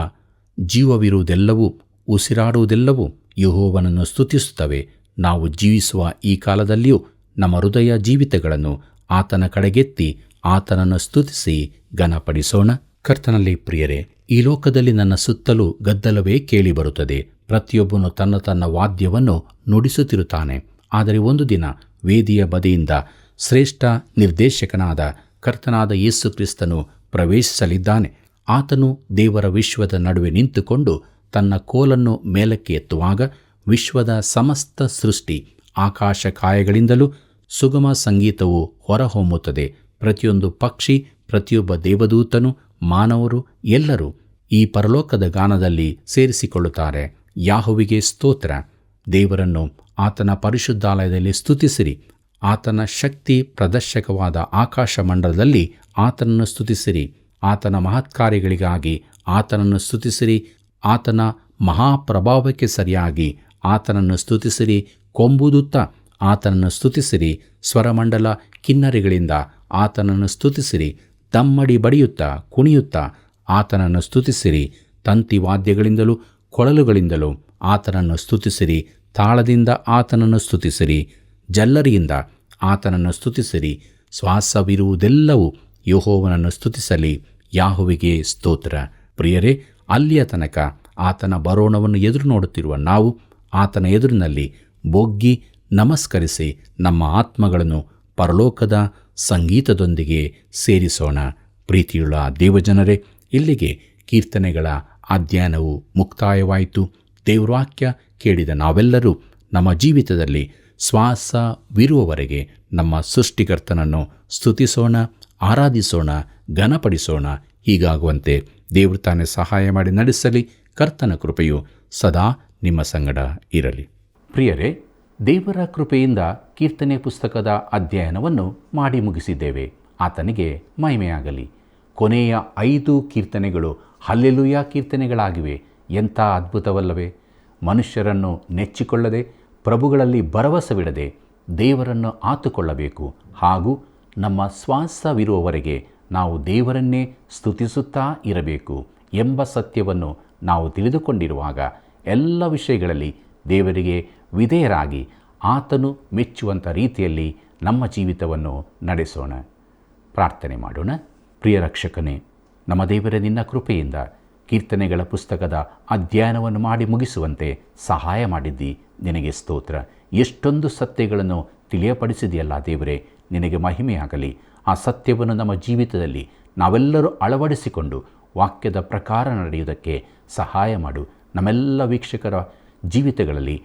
ಜೀವವಿರುವುದೆಲ್ಲವೂ ಉಸಿರಾಡುವುದೆಲ್ಲವೂ ಯೆಹೋವನನ್ನು ಸ್ತುತಿಸುತ್ತವೆ. ನಾವು ಜೀವಿಸುವ ಈ ಕಾಲದಲ್ಲಿಯೂ ನಮ್ಮ ಹೃದಯ ಜೀವಿತಗಳನ್ನು ಆತನ ಕಡೆಗೆತ್ತಿ ಆತನನ್ನು ಸ್ತುತಿಸಿ ಘನಪಡಿಸೋಣ. ಕರ್ತನಲ್ಲಿ ಪ್ರಿಯರೇ, ಈ ಲೋಕದಲ್ಲಿ ನನ್ನ ಸುತ್ತಲೂ ಗದ್ದಲವೇ ಕೇಳಿಬರುತ್ತದೆ. ಪ್ರತಿಯೊಬ್ಬನು ತನ್ನ ವಾದ್ಯವನ್ನು ನುಡಿಸುತ್ತಿರುತ್ತಾನೆ. ಆದರೆ ಒಂದು ದಿನ ವೇದಿಯ ಬದಿಯಿಂದ ಶ್ರೇಷ್ಠ ನಿರ್ದೇಶಕನಾದ ಕರ್ತನಾದ ಯೇಸು ಕ್ರಿಸ್ತನು ಪ್ರವೇಶಿಸಲಿದ್ದಾನೆ. ಆತನು ದೇವರ ವಿಶ್ವದ ನಡುವೆ ನಿಂತುಕೊಂಡು ತನ್ನ ಕೋಲನ್ನು ಮೇಲಕ್ಕೆ ಎತ್ತುವಾಗ ವಿಶ್ವದ ಸಮಸ್ತ ಸೃಷ್ಟಿ ಆಕಾಶ ಕಾಯಗಳಿಂದಲೂ ಸುಗಮ ಸಂಗೀತವು ಹೊರಹೊಮ್ಮುತ್ತದೆ. ಪ್ರತಿಯೊಂದು ಪಕ್ಷಿ, ಪ್ರತಿಯೊಬ್ಬ ದೇವದೂತನು, ಮಾನವರು ಎಲ್ಲರೂ ಈ ಪರಲೋಕದ ಗಾನದಲ್ಲಿ ಸೇರಿಸಿಕೊಳ್ಳುತ್ತಾರೆ. ಯಾಹುವಿಗೆ ಸ್ತೋತ್ರ. ದೇವರನ್ನು ಆತನ ಪರಿಶುದ್ಧಾಲಯದಲ್ಲಿ ಸ್ತುತಿಸಿರಿ. ಆತನ ಶಕ್ತಿ ಪ್ರದರ್ಶಕವಾದ ಆಕಾಶ ಮಂಡಲದಲ್ಲಿ ಆತನನ್ನು ಸ್ತುತಿಸಿರಿ. ಆತನ ಮಹತ್ಕಾರ್ಯಗಳಿಗಾಗಿ ಆತನನ್ನು ಸ್ತುತಿಸಿರಿ. ಆತನ ಮಹಾಪ್ರಭಾವಕ್ಕೆ ಸರಿಯಾಗಿ ಆತನನ್ನು ಸ್ತುತಿಸಿರಿ. ಕೊಂಬುದುತ್ತಾ ಆತನನ್ನು ಸ್ತುತಿಸಿರಿ. ಸ್ವರಮಂಡಲ ಕಿನ್ನರಿಗಳಿಂದ ಆತನನ್ನು ಸ್ತುತಿಸಿರಿ. ತಮ್ಮಡಿ ಬಡಿಯುತ್ತಾ ಕುಣಿಯುತ್ತಾ ಆತನನ್ನು ಸ್ತುತಿಸಿರಿ. ತಂತಿ ವಾದ್ಯಗಳಿಂದಲೂ ಕೊಳಲುಗಳಿಂದಲೂ ಆತನನ್ನು ಸ್ತುತಿಸಿರಿ. ತಾಳದಿಂದ ಆತನನ್ನು ಸ್ತುತಿಸಿರಿ. ಜಲ್ಲರಿಯಿಂದ ಆತನನ್ನು ಸ್ತುತಿಸಿರಿ. ಶ್ವಾಸವಿರುವುದೆಲ್ಲವೂ ಯೆಹೋವನನ್ನು ಸ್ತುತಿಸಲಿ. ಯಾಹುವಿಗೆ ಸ್ತೋತ್ರ. ಪ್ರಿಯರೇ, ಅಲ್ಲಿಯ ತನಕ ಆತನ ಬರೋಣವನ್ನು ಎದುರು ನೋಡುತ್ತಿರುವ ನಾವು ಆತನ ಎದುರಿನಲ್ಲಿ ಬೊಗ್ಗಿ ನಮಸ್ಕರಿಸಿ ನಮ್ಮ ಆತ್ಮಗಳನ್ನು ಪರಲೋಕದ ಸಂಗೀತದೊಂದಿಗೆ ಸೇರಿಸೋಣ. ಪ್ರೀತಿಯುಳ್ಳ ದೇವಜನರೇ, ಇಲ್ಲಿಗೆ ಕೀರ್ತನೆಗಳ ಅಧ್ಯಯನವು ಮುಕ್ತಾಯವಾಯಿತು. ದೇವವಾಕ್ಯ ಕೇಳಿದ ನಾವೆಲ್ಲರೂ ನಮ್ಮ ಜೀವಿತದಲ್ಲಿ ಶ್ವಾಸವಿರುವವರೆಗೆ ನಮ್ಮ ಸೃಷ್ಟಿಕರ್ತನನ್ನು ಸ್ತುತಿಸೋಣ, ಆರಾಧಿಸೋಣ, ಘನಪಡಿಸೋಣ. ಹೀಗಾಗುವಂತೆ ದೇವರು ತಾನೇ ಸಹಾಯ ಮಾಡಿ ನಡೆಸಲಿ. ಕರ್ತನ ಕೃಪೆಯು ಸದಾ ನಿಮ್ಮ ಸಂಗಡ ಇರಲಿ. ಪ್ರಿಯರೇ, ದೇವರ ಕೃಪೆಯಿಂದ ಕೀರ್ತನೆ ಪುಸ್ತಕದ ಅಧ್ಯಯನವನ್ನು ಮಾಡಿ ಮುಗಿಸಿದ್ದೇವೆ. ಆತನಿಗೆ ಮಹಿಮೆಯಾಗಲಿ. ಕೊನೆಯ 5 ಕೀರ್ತನೆಗಳು ಹಲ್ಲೆಲೂಯಾ ಕೀರ್ತನೆಗಳಾಗಿವೆ. ಎಂಥ ಅದ್ಭುತವಲ್ಲವೇ! ಮನುಷ್ಯರನ್ನು ನೆಚ್ಚಿಕೊಳ್ಳದೆ, ಪ್ರಭುಗಳಲ್ಲಿ ಭರವಸವಿಡದೆ ದೇವರನ್ನು ಆತುಕೊಳ್ಳಬೇಕು. ಹಾಗೂ ನಮ್ಮ ಶ್ವಾಸವಿರುವವರೆಗೆ ನಾವು ದೇವರನ್ನೇ ಸ್ತುತಿಸುತ್ತಾ ಇರಬೇಕು ಎಂಬ ಸತ್ಯವನ್ನು ನಾವು ತಿಳಿದುಕೊಂಡಿರುವಾಗ ಎಲ್ಲ ವಿಷಯಗಳಲ್ಲಿ ದೇವರಿಗೆ ವಿಧೇಯರಾಗಿ ಆತನು ಮೆಚ್ಚುವಂಥ ರೀತಿಯಲ್ಲಿ ನಮ್ಮ ಜೀವಿತವನ್ನು ನಡೆಸೋಣ. ಪ್ರಾರ್ಥನೆ ಮಾಡೋಣ. ಪ್ರಿಯ ರಕ್ಷಕನೇ, ನಮ್ಮ ದೇವರೇ, ನಿನ್ನ ಕೃಪೆಯಿಂದ ಕೀರ್ತನೆಗಳ ಪುಸ್ತಕದ ಅಧ್ಯಯನವನ್ನು ಮಾಡಿ ಮುಗಿಸುವಂತೆ ಸಹಾಯ ಮಾಡಿದ್ದಿ. ನಿನಗೆ ಸ್ತೋತ್ರ. ಎಷ್ಟೊಂದು ಸತ್ಯಗಳನ್ನು ತಿಳಿಯಪಡಿಸಿದೆಯಲ್ಲ ದೇವರೇ, ನಿನಗೆ ಮಹಿಮೆಯಾಗಲಿ. ಆ ಸತ್ಯವನ್ನು ನಮ್ಮ ಜೀವಿತದಲ್ಲಿ ನಾವೆಲ್ಲರೂ ಅಳವಡಿಸಿಕೊಂಡು ವಾಕ್ಯದ ಪ್ರಕಾರ ನಡೆಯುವುದಕ್ಕೆ ಸಹಾಯ ಮಾಡು. ನಮ್ಮೆಲ್ಲ ವೀಕ್ಷಕರ ಜೀವಿತಗಳಲ್ಲಿ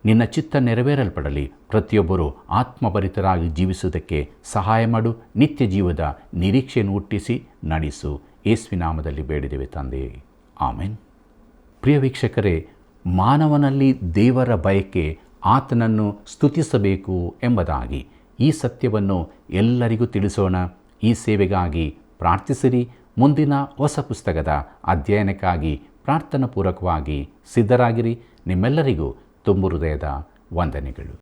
ನಿನ್ನ ಚಿತ್ತ ನೆರವೇರಲ್ಪಡಲಿ. ಪ್ರತಿಯೊಬ್ಬರೂ ಆತ್ಮಭರಿತರಾಗಿ ಜೀವಿಸುವುದಕ್ಕೆ ಸಹಾಯ ಮಾಡು. ನಿತ್ಯ ಜೀವದ ನಿರೀಕ್ಷೆಯನ್ನು ಹುಟ್ಟಿಸಿ ನಡೆಸು. ಯೇಸುವಿನ ನಾಮದಲ್ಲಿ ಬೇಡಿದೆವೆ ತಂದೆಯೇ, ಆಮೆನ್. ಪ್ರಿಯ ವೀಕ್ಷಕರೇ, ಮಾನವನಲ್ಲಿ ದೇವರ ಬಯಕೆ ಆತನನ್ನು ಸ್ತುತಿಸಬೇಕು ಎಂಬುದಾಗಿ ಈ ಸತ್ಯವನ್ನು ಎಲ್ಲರಿಗೂ ತಿಳಿಸೋಣ. ಈ ಸೇವೆಗಾಗಿ ಪ್ರಾರ್ಥಿಸಿರಿ. ಮುಂದಿನ ಹೊಸ ಪುಸ್ತಕದ ಅಧ್ಯಯನಕ್ಕಾಗಿ ಪ್ರಾರ್ಥನಾಪೂರ್ವಕವಾಗಿ ಸಿದ್ಧರಾಗಿರಿ. ನಿಮ್ಮೆಲ್ಲರಿಗೂ ತುಂಬು ಹೃದಯದ ವಂದನೆಗಳು.